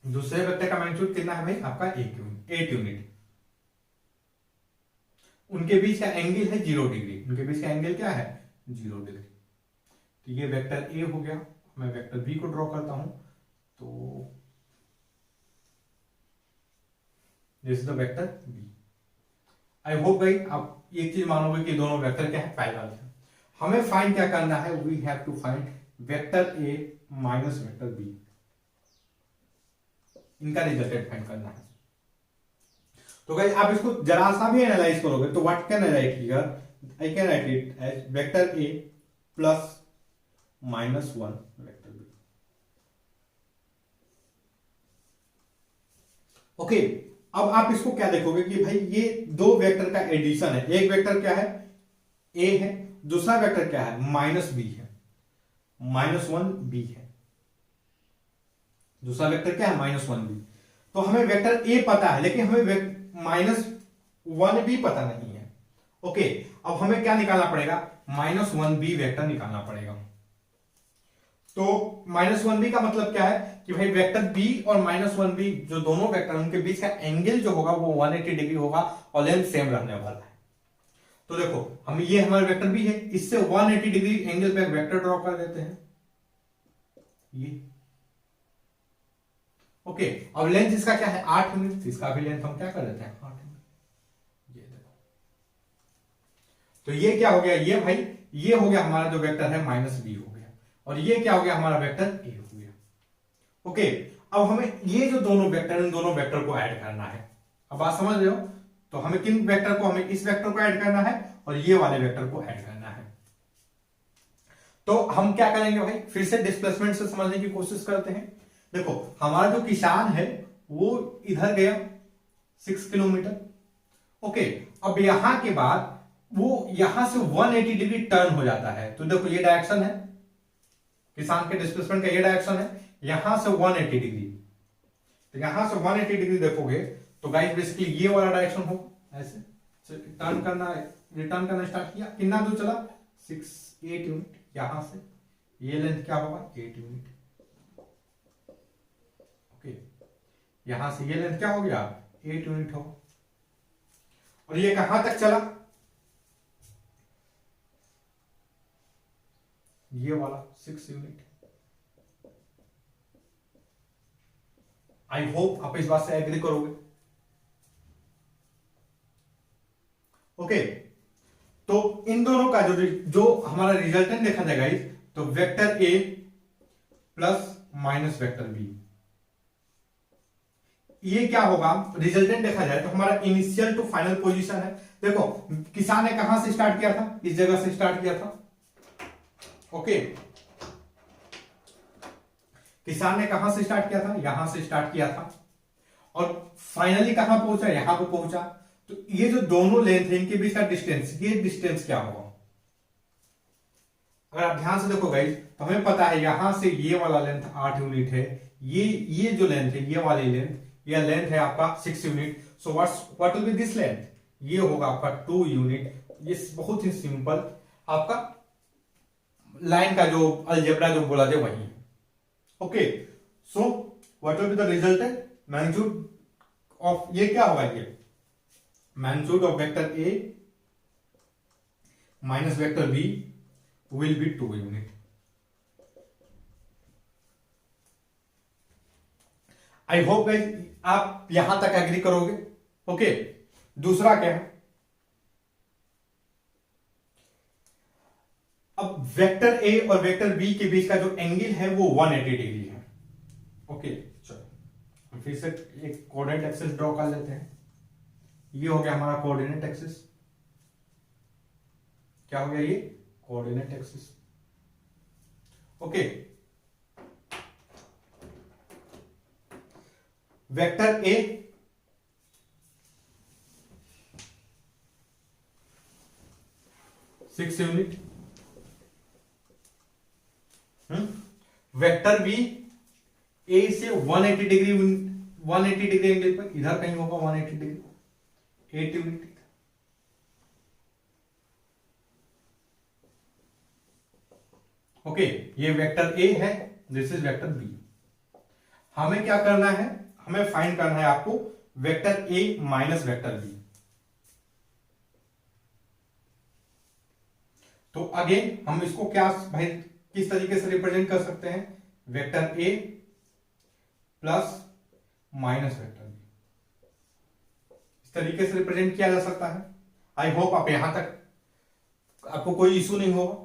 दूसरे वेक्टर का मैग्नीट्यूड कितना है भाई आपका 8 यूनिट। उनके बीच का एंगल है 0 डिग्री, उनके बीच का एंगल क्या है 0 डिग्री। तो ये वेक्टर ए हो गया, मैं वेक्टर बी को ड्रॉ करता हूं, तो this is the vector B. I hope भाई आप एक चीज मानोगे कि दोनों वेक्टर क्या है पैरेलल है। हमें फाइंड क्या करना है, we have to find vector A minus vector B, इनका रिजल्टेंट फाइंड करना है। तो गाइस आप इसको जरा सा भी एनालाइज करोगे तो what can I write here, I can write it as vector A plus minus 1 vector B. Okay, अब आप इसको क्या देखोगे कि भाई ये दो वेक्टर का एडिशन है, एक वेक्टर क्या है ए है, दूसरा वेक्टर क्या है माइनस बी है, -1 बी है, दूसरा वेक्टर क्या है -1 बी। तो हमें वेक्टर ए पता है लेकिन हमें -1 भी पता नहीं है। ओके, अब हमें क्या निकालना पड़ेगा, -1 बी वेक्टर निकालना पड़ेगा। तो -1 बी का मतलब क्या है कि भाई वेक्टर बी और -1 बी जो दोनों वेक्टर उनके बीच का एंगल जो होगा वो 180 डिग्री होगा और लेंथ सेम रहने वाला है। तो देखो हम, ये हमारा वेक्टर बी है, इससे 180 डिग्री एंगल पे वेक्टर ड्रॉ कर देते हैं ये। ओके, अब लेंथ इसका क्या है 8 यूनिट, इसका भी लेंथ हम क्या कर देते हैं 8 यूनिट। ये देखो, तो ये क्या हो गया, ये भाई ये हो गया हमारा जो वेक्टर है माइनस बी हो गया, और ये क्या हो गया हमारा वेक्टर ए हो गया। ओके, अब हमें ये जो दोनों वेक्टर, इन दोनों वेक्टर को ऐड करना है। अब बात समझ रहे हो, तो हमें किन वेक्टर को, हमें इस वेक्टर को ऐड करना है और ये वाले वेक्टर को ऐड करना है। तो हम क्या करेंगे भाई, फिर से डिस्प्लेसमेंट से समझने की कोशिश करते हैं। देखो हमारा जो किसान है वो इधर गया 6 किलोमीटर। ओके, अब यहां के बाद वो यहां से 180 डिग्री टर्न हो जाता है। तो देखो ये डायरेक्शन है, किसान के डिस्प्लेसमेंट का ये डायरेक्शन है, यहां से 180 डिग्री। तो यहां से 180 डिग्री देखोगे तो गाइस बेसिकली ये वाला डायरेक्शन हो, ऐसे टर्न करना, रिटर्न करना स्टार्ट किया, कितना दूर चला 8 यूनिट। यहां से ये लेंथ क्या होगा 8 यूनिट। ओके, यहां से ये लेंथ क्या हो गया 8 यूनिट हो, और ये कहां तक चला, ये वाला 6 यूनिट। आई होप आप इस बात से एग्री करोगे। ओके, तो इन दोनों का जो हमारा रिजल्टेंट देखा जाएगा इस, तो vector A plus minus vector B, ये क्या होगा, रिजल्टेंट देखा जाए तो हमारा इनिशियल टू फाइनल पोजीशन है। देखो किसान ने कहां से स्टार्ट किया था, इस जगह से स्टार्ट किया था। ओके, किसान ने कहां से स्टार्ट किया था, यहां से स्टार्ट किया था, और फाइनली कहां पहुंचा, यहां पर पहुंचा। तो ये जो दोनों लेंथ है इनके बीच का डिस्टेंस, ये डिस्टेंस क्या होगा, अगर आप ध्यान से देखो गाइस तो हमें पता है यहां से ये वाला लेंथ 8 यूनिट है, ये जो लेंथ है ये वाली लेंथ, ये लेंथ है आपका 6 unit. So what will B this length, ये होगा आपका 2 यूनिट। ये बहुत ही सिंपल आपका लाइन का जो अलजेब्रा जो बोला जाए वही है। Okay, so what will be the resultant magnitude of, ये क्या होगा, ये magnitude of vector A minus vector B will be 2 unit. I hope guys आप यहां तक एग्री करोगे। ओके, दूसरा क्या है, अब वेक्टर ए और वेक्टर बी के बीच का जो एंगल है वो 180 डिग्री है। ओके, चलो फिर से एक कोऑर्डिनेट एक्सिस ड्रॉ कर लेते हैं। ये हो गया हमारा कोऑर्डिनेट एक्सिस, क्या हो गया ये coordinate axis. Okay, vector A 6 unit, vector B A से 180 डिग्री, 180 डिग्री एंगल पर इधर कहीं होगा 180 डिग्री, 8 यूनिट। ओके, ये वेक्टर ए है, दिस इज वेक्टर बी। हमें क्या करना है, हमें फाइंड करना है आपको vector A minus vector B. तो अगेन हम इसको क्या भाई किस तरीके से रिप्रेजेंट कर सकते हैं, vector A plus minus vector B, इस तरीके से रिप्रेजेंट किया जा सकता है। आई होप आप यहां तक आपको कोई इशू नहीं होगा।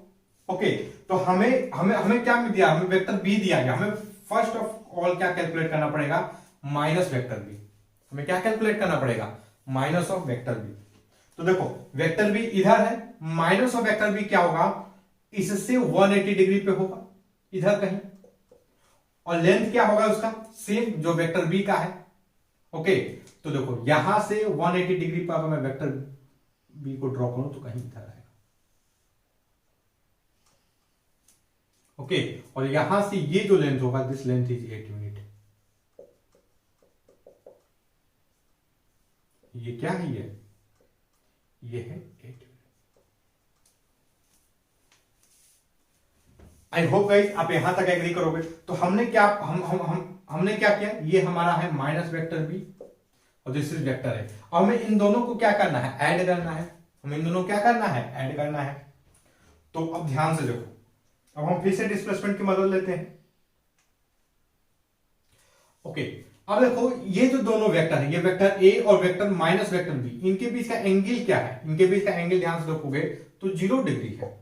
ओके, तो हमें हमें हमें क्या दिया, हमें वेक्टर बी दिया गया, हमें फर्स्ट ऑफ ऑल क्या कैलकुलेट करना पड़ेगा, माइनस वेक्टर बी। हमें क्या कैलकुलेट करना पड़ेगा, माइनस ऑफ वेक्टर बी। तो देखो वेक्टर बी इधर है, माइनस ऑफ वेक्टर बी क्या होगा, इससे 180 डिग्री पे होगा इधर कहीं, और लेंथ क्या होगा उसका, सेम जो वेक्टर बी का है। ओके, तो देखो यहां से 180 डिग्री पर अगर मैं वेक्टर बी को ड्रॉ करूं तो कहीं इधर आएगा। ओके, और यहां से ये जो लेंथ होगा, दिस लेंथ इज 8 यूनिट। ये क्या है, ये है 8 यूनिट। आई होप गाइस आप यहां तक एग्री करोगे। तो हमने क्या हमने क्या किया, ये हमारा है माइनस वेक्टर बी और दिस इज वेक्टर है। और हमें इन दोनों को क्या करना है, ऐड करना है। हमें इन दोनों को क्या करना है, ऐड करना है। तो अब ध्यान से देखो, अब हम फिर से डिस्प्लेसमेंट की मदद लेते हैं। ओके, अब देखो ये जो दोनों वेक्टर है, ये वेक्टर ए और वेक्टर माइनस वेक्टर बी, इनके बीच का एंगल क्या है, इनके बीच का एंगल ध्यान से देखोगे तो 0 डिग्री है।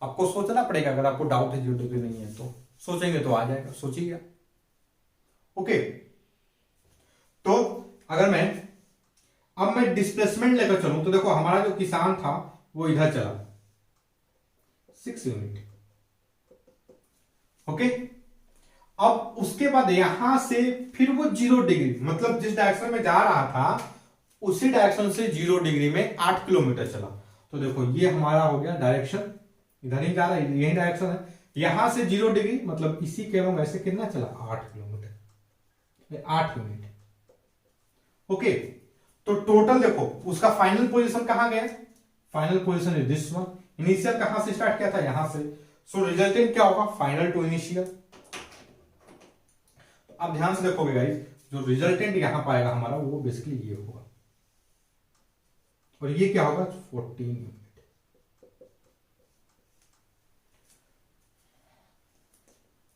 आपको सोचना पड़ेगा, अगर आपको डाउट है 0 डिग्री नहीं है तो सोचेंगे तो आ जाएगा, सोचिएगा। ओके, तो अगर अब मैं डिस्प्लेसमेंट लेकर चलूं तो देखो हमारा जो किसान था वो इधर चला 6 यूनिट। ओके, अब उसके बाद यहां से फिर वो 0 डिग्री, मतलब जिस डायरेक्शन में जा रहा था उसी डायरेक्शन से 0 डिग्री में 8 किलोमीटर चला। तो देखो ये हमारा हो गया डायरेक्शन, इधर ही जा रहा है, यही डायरेक्शन है। यहां से 0 डिग्री मतलब इसी के अलॉन्ग ऐसे कितना चला, 8 किलोमीटर, 8 यूनिट। ओके, तो टोटल देखो उसका फाइनल पोजीशन कहां गया, final position is this one. Initial कहां से स्टार्ट किया था, यहां से। सो रिजल्टेंट क्या होगा, फाइनल टू इनिशियल। अब ध्यान से देखोगे गाइस, जो रिजल्टेंट यहां पाएगा हमारा वो बेसिकली ये होगा, और ये क्या होगा, 14 यूनिट।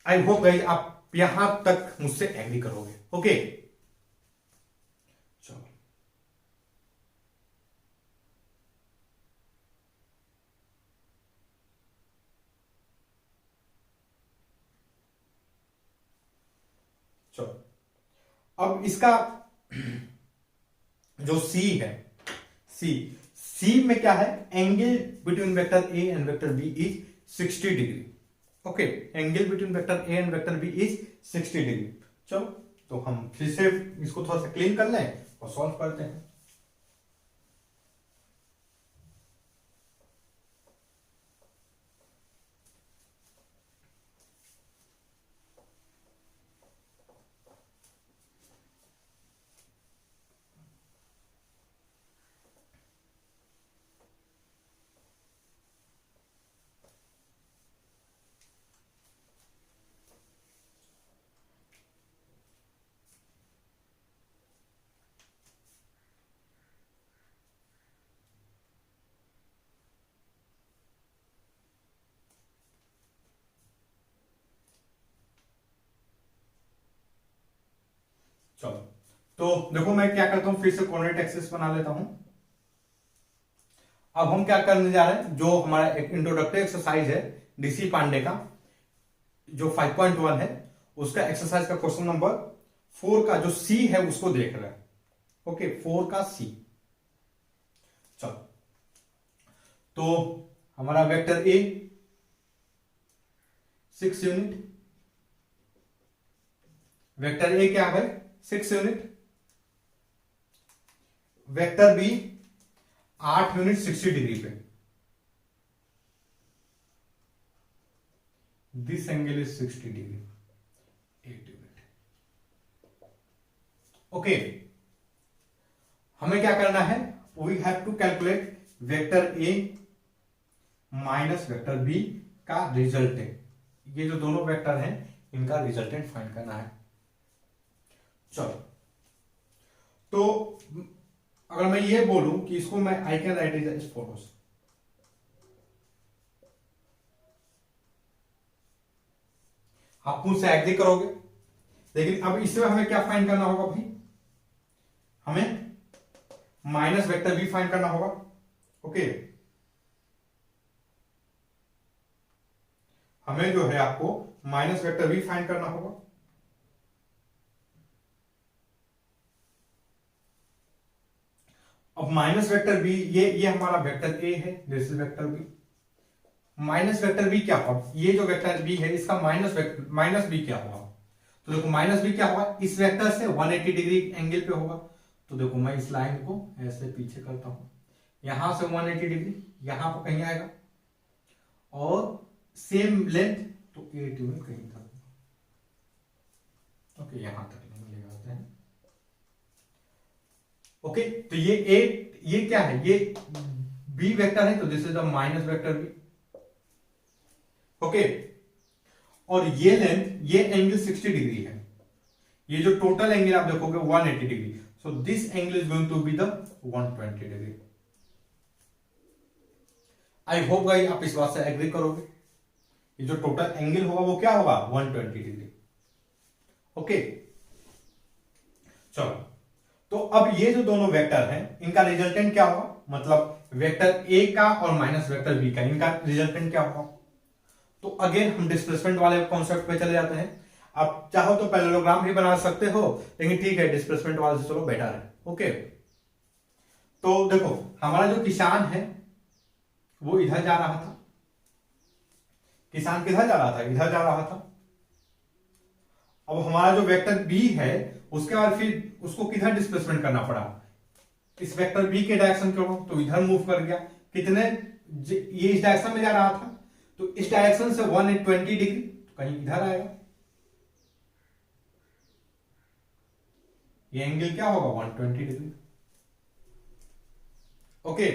आई होप गाइस आप यहां तक मुझसे एग्री करोगे। ओके, चलो चलो, अब इसका जो सी है, सी में क्या है, angle between vector A and vector B is 60 degree. Okay, angle between vector A and vector B is 60 degree. चलो, तो हम फिर से इसको थोड़ा सा क्लीन कर लें और सॉल्व करते हैं। चलो, तो देखो मैं क्या करता हूं, फिर से कोऑर्डिनेट एक्सिस बना लेता हूं। अब हम क्या करने जा रहे हैं, जो हमारा एक इंट्रोडक्टरी एक्सरसाइज है डीसी पांडे का, जो 5.1 है, उसका एक्सरसाइज का क्वेश्चन नंबर 4 का जो सी है उसको देख रहे हैं। ओके, 4 का सी। चलो, तो हमारा vector A 6 unit, vector A क्या है भाई 6 unit, vector B 8 unit 60 degree पे, this angle is 60 degree, 8 unit. Okay, हमें क्या करना है, we have to calculate vector A minus vector B का रिजल्टेंट, ये जो दोनों वेक्टर हैं इनका रिजल्टेंट फाइंड करना है। चलो, तो अगर मैं ये बोलूं कि इसको मैं I can write it as follows, आप मुझसे एग्री करोगे, लेकिन अब इसमें हमें क्या फाइंड करना होगा भाई, हमें माइनस वेक्टर बी फाइंड करना होगा। ओके, हमें जो है आपको माइनस वेक्टर बी फाइंड करना होगा। अब माइनस वेक्टर बी, ये हमारा वेक्टर ए है, this is vector B, minus vector B क्या होगा, ये जो वेक्टर बी है इसका माइनस बी क्या होगा, तो देखो माइनस बी क्या होगा, इस वेक्टर से 180 डिग्री एंगल पे होगा। तो देखो मैं इस लाइन को ऐसे पीछे करता हूं, यहां से 180 डिग्री यहां पर कहीं आएगा, और सेम लेंथ तो 8 यूनिट कहीं तक। ओके, यहां तक ले आते हैं। ओके, तो ये क्या है, ये बी वेक्टर है, तो this is the minus vector B. Okay, और ये लेंथ, ये एंगल 60 डिग्री है, ये जो टोटल एंगल आप देखोगे 180 degree, so this angle is going to be the 120 degree. I hope guys आप इस बात से एग्री करोगे, ये जो टोटल एंगल होगा वो क्या होगा 120 डिग्री। ओके, चलो, तो अब ये जो दोनों वेक्टर हैं इनका रिजल्टेंट क्या होगा, मतलब वेक्टर ए का और माइनस वेक्टर बी का, इनका रिजल्टेंट क्या होगा। तो अगेन हम डिस्प्लेसमेंट वाले कॉन्सेप्ट पे चले जाते हैं। आप चाहो तो पैरेललोग्राम भी बना सकते हो, लेकिन ठीक है डिस्प्लेसमेंट वाले से चलो बेटर है। ओके, तो देखो हमारा जो किसान है वो इधर जा रहा था, किसान किधर जा रहा था, इधर जा रहा था। अब हमारा जो वेक्टर बी है उसके बाद फिर उसको किधर डिस्प्लेसमेंट करना पड़ा, इस वेक्टर बी के डायरेक्शन के ओर, तो इधर मूव कर गया, कितने, ये इस डायरेक्शन में जा रहा था, तो इस डायरेक्शन से 120 डिग्री तो कहीं इधर आएगा, ये एंगल क्या होगा 120 डिग्री। ओके,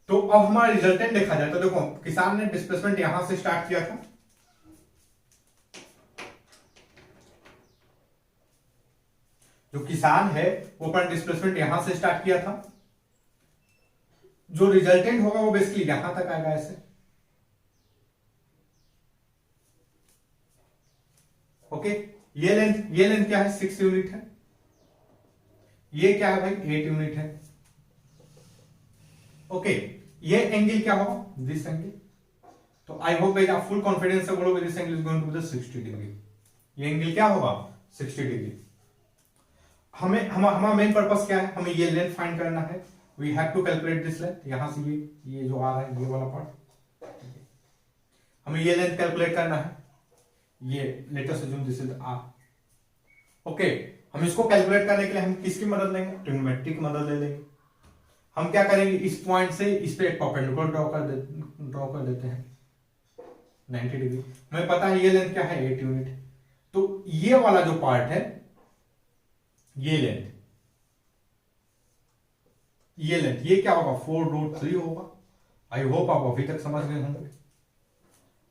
तो अब हमारा रिजल्टेंट देखा जाए तो देखो किसान ने डिस्प्लेसमेंट यहां से स्टार्ट किया था, जो किसान है वो अपना डिस्प्लेसमेंट यहां से स्टार्ट किया था, जो रिजल्टेंट होगा वो बेसिकली यहां तक आएगा ऐसे। ओके, ये लेंथ क्या है 6 यूनिट है, ये क्या है भाई 8 यूनिट है। ओके, ये एंगल क्या होगा दिस एंगल, तो आई होप गाइस आप फुल कॉन्फिडेंस से बोलोगे this angle is going to be the 60 degree, ये एंगल क्या होगा 60 डिग्री। हमें हमारा मेन पर्पस क्या है, हमें ये लेंथ फाइंड करना है, we have to calculate this length, यहां से ये जो आ रहा है ये वाला पार्ट, हमें ये लेंथ कैलकुलेट करना है, ये let us assume this is R. Okay, हम इसको कैलकुलेट करने के लिए हम किसकी मदद लेंगे, ट्रिग्नोमेट्री की मदद ले लेंगे। हम क्या करेंगे, इस पॉइंट से इस पे एक परपेंडिकुलर ड्रॉ कर देते हैं 90 डिग्री। हमें पता है ये लेंथ क्या है 8 यूनिट, तो ये वाला जो पार्ट है ये लेंथ ये क्या होगा 4√3 होगा। आई होप आप अभी तक समझ गए होंगे।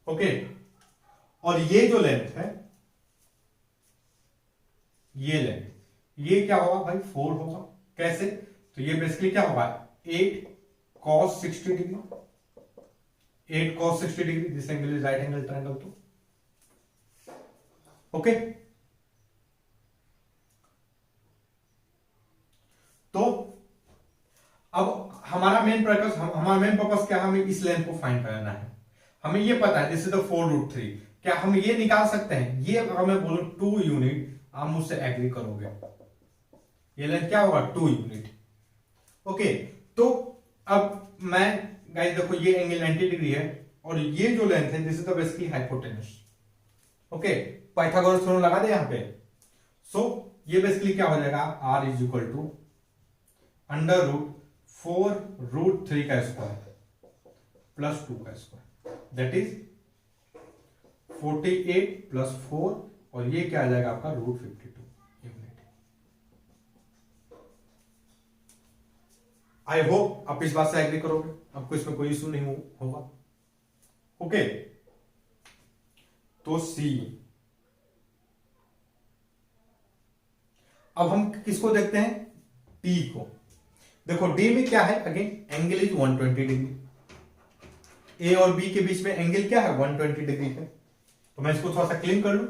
ओके, और ये जो लेंथ है ये क्या होगा भाई 4 होगा। कैसे, तो ये बेसिकली क्या होगा 8 cos 60 degree, 8 cos 60 degree, this angle is right angle triangle. तो ओके, तो अब हमारा मेन पर्पस क्या है, हमें इस लेंथ को फाइंड करना है। हमें ये पता है दिस इज द 4√3, क्या हम ये निकाल सकते हैं, ये अगर मैं बोलूं 2 यूनिट, आप मुझसे एग्री करोगे, ये लेंथ क्या होगा 2 यूनिट। ओके, तो अब मैं गाइस देखो ये एंगल 90 डिग्री है और ये जो लेंथ है this is the basically hypotenuse. Okay, Pythagoras theorem लगा दे यहां पे। सो ये बेसिकली क्या हो जाएगा, r is equal to under root 4√3 का स्क्वायर प्लस 2 का स्क्वायर, दैट इज 48 प्लस 4 और ये क्या आ जाएगा आपका √52 यूनिट। आई होप आप इस बात से एग्री करोगे, आपको इसमें कोई इशू नहीं होगा। ओके, तो सी। अब हम किसको देखते हैं, टी को। देखो डी में क्या है, अगेन एंगल इज 120 डिग्री, ए और बी के बीच में एंगल क्या है 120 डिग्री है। तो मैं इसको थोड़ा सा क्लीन कर लूं।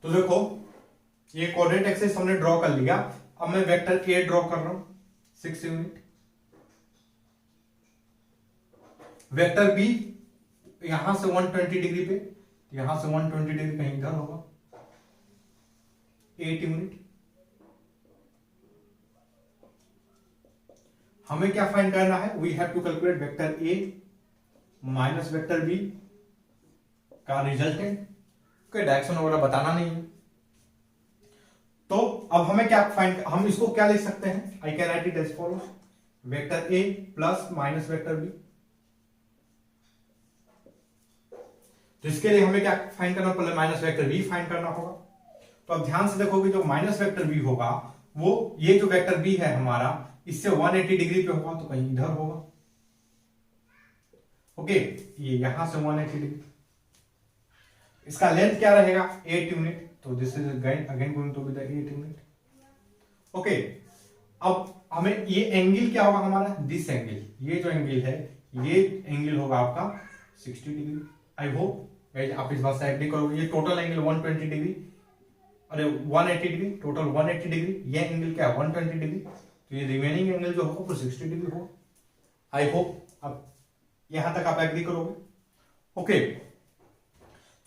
तो देखो ये कोऑर्डिनेट एक्सिस हमने ड्रॉ कर लिया। अब मैं वेक्टर ए ड्रॉ कर रहा हूं 6 यूनिट, वेक्टर बी यहां से 120 डिग्री पे, यहां से 120 डिग्री कहीं इधर होगा 8 यूनिट। हमें क्या फाइंड करना है, we have to calculate vector A minus vector B का रिजल्टेंट। डायरेक्शन वगैरह बताना नहीं है। तो अब हमें क्या फाइंड, हम इसको क्या लिख सकते हैं, I can write it as follows, vector A plus minus vector B. तो इसके लिए हमें क्या फाइंड करना, पहले माइनस वेक्टर बी फाइंड करना होगा। तो अब ध्यान से देखोगे जो माइनस वेक्टर बी होगा वो, ये जो वेक्टर बी है हमारा इससे 180 डिग्री पे होगा, तो कहीं इधर होगा। ओके, ये यहां से 180 डिग्री, इसका लेंथ क्या रहेगा 8 यूनिट, तो this is again going to be the 8 unit. Okay, अब हमें ये एंगल क्या होगा हमारा, दिस एंगल, ये जो एंगल है ये एंगल होगा आपका 60 डिग्री। आई होप आप इस बात से एग्री करोगे। ये टोटल एंगल 120 डिग्री, अरे 180 डिग्री, टोटल 180 डिग्री, ये एंगल क्या है 120 डिग्री, तो ये रिमेनिंग एंगल जो होगा वो 60 डिग्री होगा। आई होप अब यहां तक आप एग्री करोगे। ओके,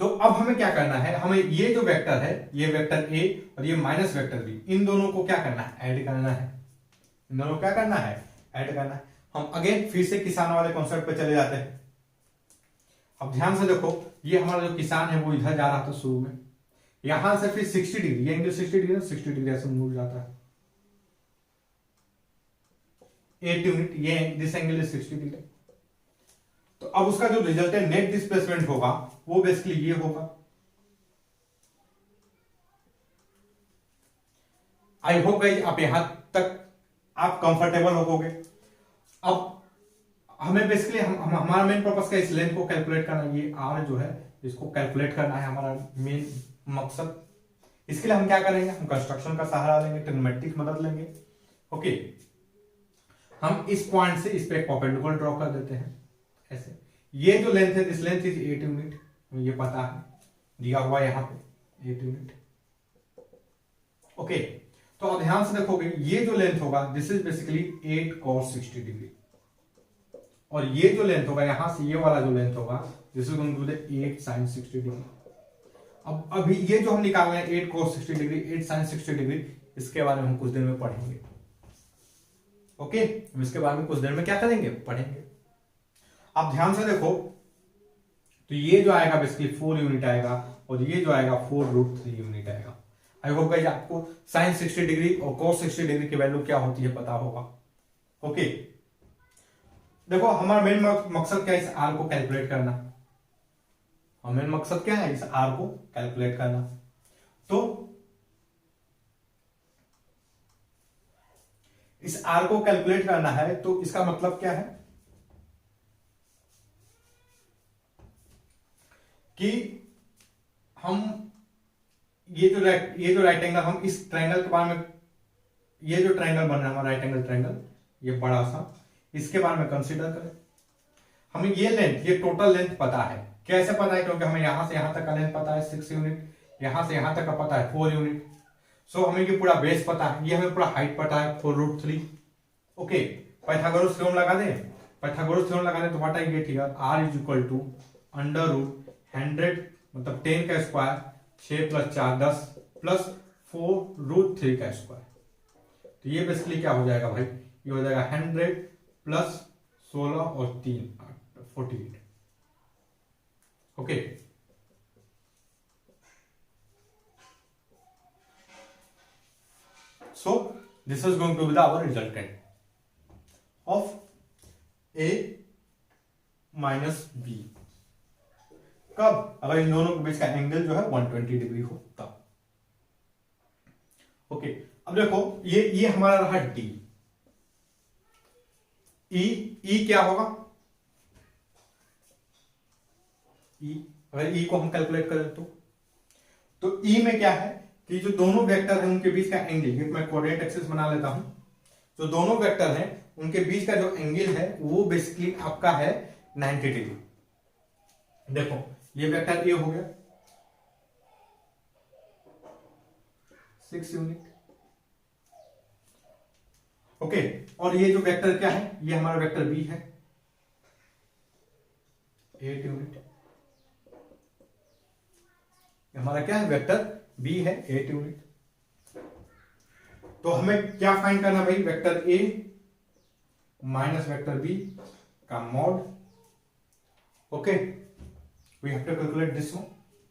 तो अब हमें क्या करना है, हमें ये जो वेक्टर है, ये वेक्टर ए और ये माइनस वेक्टर बी, इन दोनों को क्या करना है, ऐड करना है। इन दोनों को क्या करना है, ऐड करना है। हम अगेन फिर से किसान वाले कॉन्सेप्ट पे चले जाते हैं। अब ध्यान से देखो, ये हमारा जो किसान है वो इधर जा रहा था शुरू में, यहां से फिर 60 डिग्री, ये एंगल 60 डिग्री, 60 डिग्री ऐसे मूव जाता है 8 यूनिट, ये दिस एंगल इज 60 डिग्री। तो अब उसका जो रिजल्ट है नेट डिस्प्लेसमेंट होगा वो बेसिकली ये होगा। आई होप गाइस आप यहां तक आप कंफर्टेबल होगे। अब हमें बेसिकली हमारा मेन पर्पस का इस लेंथ को कैलकुलेट करना, ये आर जो है इसको कैलकुलेट करना है हमारा मेन मकसद। इसके लिए हम क्या करेंगे, हम कंस्ट्रक्शन का सहारा लेंगे, ट्रिग्नोमेट्रिक मदद लेंगे। ओके, हम इस पॉइंट से इस पे एक परपेंडिकुलर ड्रॉ कर देते हैं ऐसे। ये जो लेंथ है दिस लेंथ इज 8 यूनिट, ये पता है, दिया हुआ यहां पे 8 यूनिट। ओके, तो अब ध्यान से देखोगे ये जो लेंथ होगा this is basically 8 cos 60 degree, और ये जो लेंथ होगा यहां से ये वाला जो लेंथ होगा this is going to the 8 sin 60 degree. अब अभी ये जो हम निकाल रहे हैं 8 cos 60 डिग्री 8 sin 60 डिग्री, इसके बारे में हम कुछ देर में पढ़ेंगे। ओके, हम इसके बारे में कुछ देर में क्या करेंगे, पढ़ेंगे। आप ध्यान से देखो, तो ये जो आएगा बेसिकली 4 यूनिट आएगा और ये जो आएगा 4√3 यूनिट आएगा। आई होप गाइस आपको sin 60 डिग्री और cos 60 डिग्री की वैल्यू क्या होती है पता होगा। ओके, देखो हमारा मेन मकसद क्या है, इस आर को कैलकुलेट करना। हमारा मेन मकसद क्या है, इस आर को कैलकुलेट करना। तो इस आर को कैलकुलेट करना है तो इसका मतलब क्या है कि हम ये जो राइट एंगल, हम इस ट्रायंगल के बारे में, ये जो ट्रायंगल बन रहा है हमारा राइट एंगल ट्रायंगल, ये बड़ा सा, इसके बारे में कंसीडर करें। हमें ये लेंथ, ये टोटल लेंथ पता है। कैसे पता है? क्योंकि हमें यहां से यहां तक का लेंथ पता है 6 यूनिट, यहां से यहां तक का पता है 4 यूनिट। सो हमें ये पूरा बेस पता है, ये हमें पूरा हाइट पता है 4√3। ओके, पाइथागोरस थ्योरम लगा दें। पाइथागोरस थ्योरम लगा दें तो what I get here, r is equal to √100 मतलब 10 का स्क्वायर, 6 + 4 10 प्लस 4√3 का स्क्वायर। तो ये बेसिकली क्या हो जाएगा भाई, ये हो जाएगा 100 प्लस 16 और 3 48। Okay, so this is going to be the our resultant of a minus b। कब? अगर इन दोनों के बीच का एंगल जो है 120 डिग्री हो तब। ओके, अब देखो ये हमारा रहा d। ई क्या होगा? ई, अगर ई को हम कैलकुलेट करें तो ई में क्या है कि जो दोनों वेक्टर हैं उनके बीच का एंगल, ये मैं कोऑर्डिनेट एक्सिस बना लेता हूं। जो दोनों वेक्टर हैं उनके बीच का जो एंगल है वो बेसिकली आपका है 90 डिग्री। देखो ये वेक्टर ए हो गया 6 यूनिट। ओके, और ये जो वेक्टर क्या है, ये हमारा वेक्टर बी है 8 यूनिट। हमारा क्या है, वेक्टर बी है 8 यूनिट। तो हमें क्या फाइंड करना भाई, vector A minus vector B का mod. Okay, we have to calculate this one.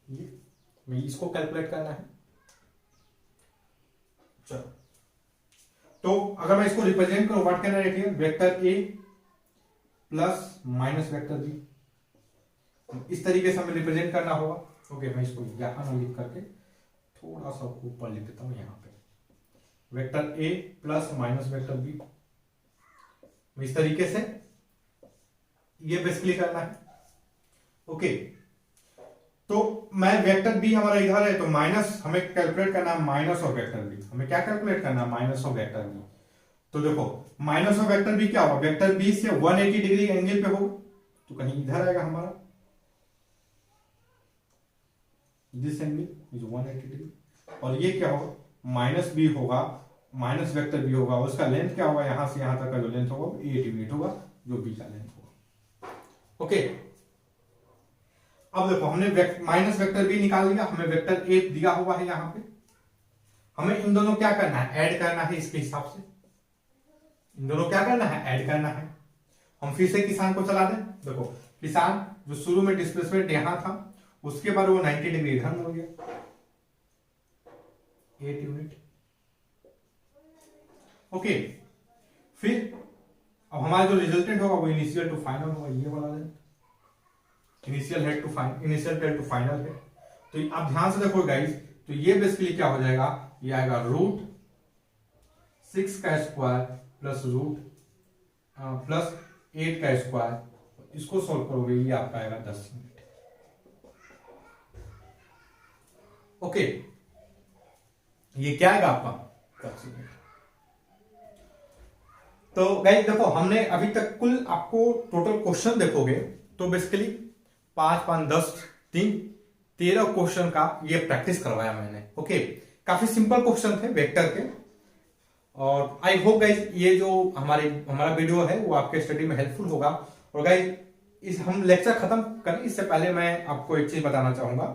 ये मैं इसको कैलकुलेट करना है। चलो, तो अगर मैं इसको रिप्रेजेंट करूं, what can I write here, vector A plus minus vector B. इस तरीके से हमें रिप्रेजेंट करना होगा। ओके, मैं इसको यहां ना लिख करके थोड़ा सा ऊपर लिख देता हूं, यहां पे vector A plus minus vector B, इस तरीके से ये बेसिकली करना है। ओके, तो मैं वेक्टर बी हमारा इधर है, तो माइनस हमें कैलकुलेट करना है माइनस ऑफ वेक्टर बी। हमें क्या कैलकुलेट करना है, माइनस ऑफ वेक्टर बी। तो देखो माइनस ऑफ वेक्टर बी क्या होगा, वेक्टर बी से 180 डिग्री एंगल पे होगा, तो कहीं इधर आएगा हमारा, दिस एंगल इज 180 डिग्री। और ये क्या होगा, माइनस बी होगा, माइनस वेक्टर बी होगा, उसका लेंथ क्या होगा, यहां से यहां तक का जो लेंथ होगा 8 यूनिट होगा, जो बी का लेंथ होगा। ओके, अब देखो हमने माइनस वेक्टर बी निकाल लिया, हमें वेक्टर ए दिया हुआ है यहां पे। हमें इन दोनों क्या करना है, ऐड करना है। इसके हिसाब से इन दोनों क्या करना है, ऐड करना है। हम फिर से किसान को चला दें। देखो किसान जो शुरू में डिस्प्लेसमेंट यहां था, उसके बाद वो 90 डिग्री इधर हो गया 8 यूनिट। ओके, फिर अब हमारा जो रिजल्टेंट होगा वो इनिशियल टू फाइनल होगा, ये वाला length, initial head to final, initial head to final है। तो आप ध्यान से देखो गाइस, तो ये बेसिकली क्या हो जाएगा, ये आएगा √6 का स्क्वायर प्लस प्लस 8 का स्क्वायर। इसको सोल्व करोगे ये आपका आएगा 10 यूनिट। ओके, ये क्या आएगा आपका 10 यूनिट। तो गाइस देखो हमने अभी तक कुल, आपको टोटल क्वेश्चन देखोगे तो बेसिकली 5 5 10 3 13 क्वेश्चन का ये प्रैक्टिस करवाया मैंने। ओके, काफी सिंपल क्वेश्चन थे वेक्टर के। और आई होप गाइस ये जो हमारा वीडियो है वो आपके स्टडी में हेल्पफुल होगा। और गाइस इस हम लेक्चर खत्म करें इससे पहले मैं आपको एक चीज बताना चाहूंगा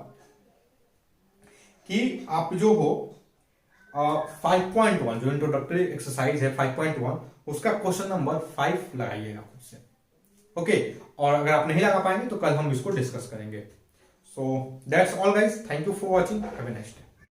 कि आप जो हो 5.1 जो इंट्रोडक्टरी एक्सरसाइज है 5.1, उसका क्वेश्चन नंबर 5 लगाइएगा खुद से। ओके, और अगर आप नहीं लगा पाएंगे तो कल हम इसको डिस्कस करेंगे। So that's all guys, thank you for watching, have a nice day.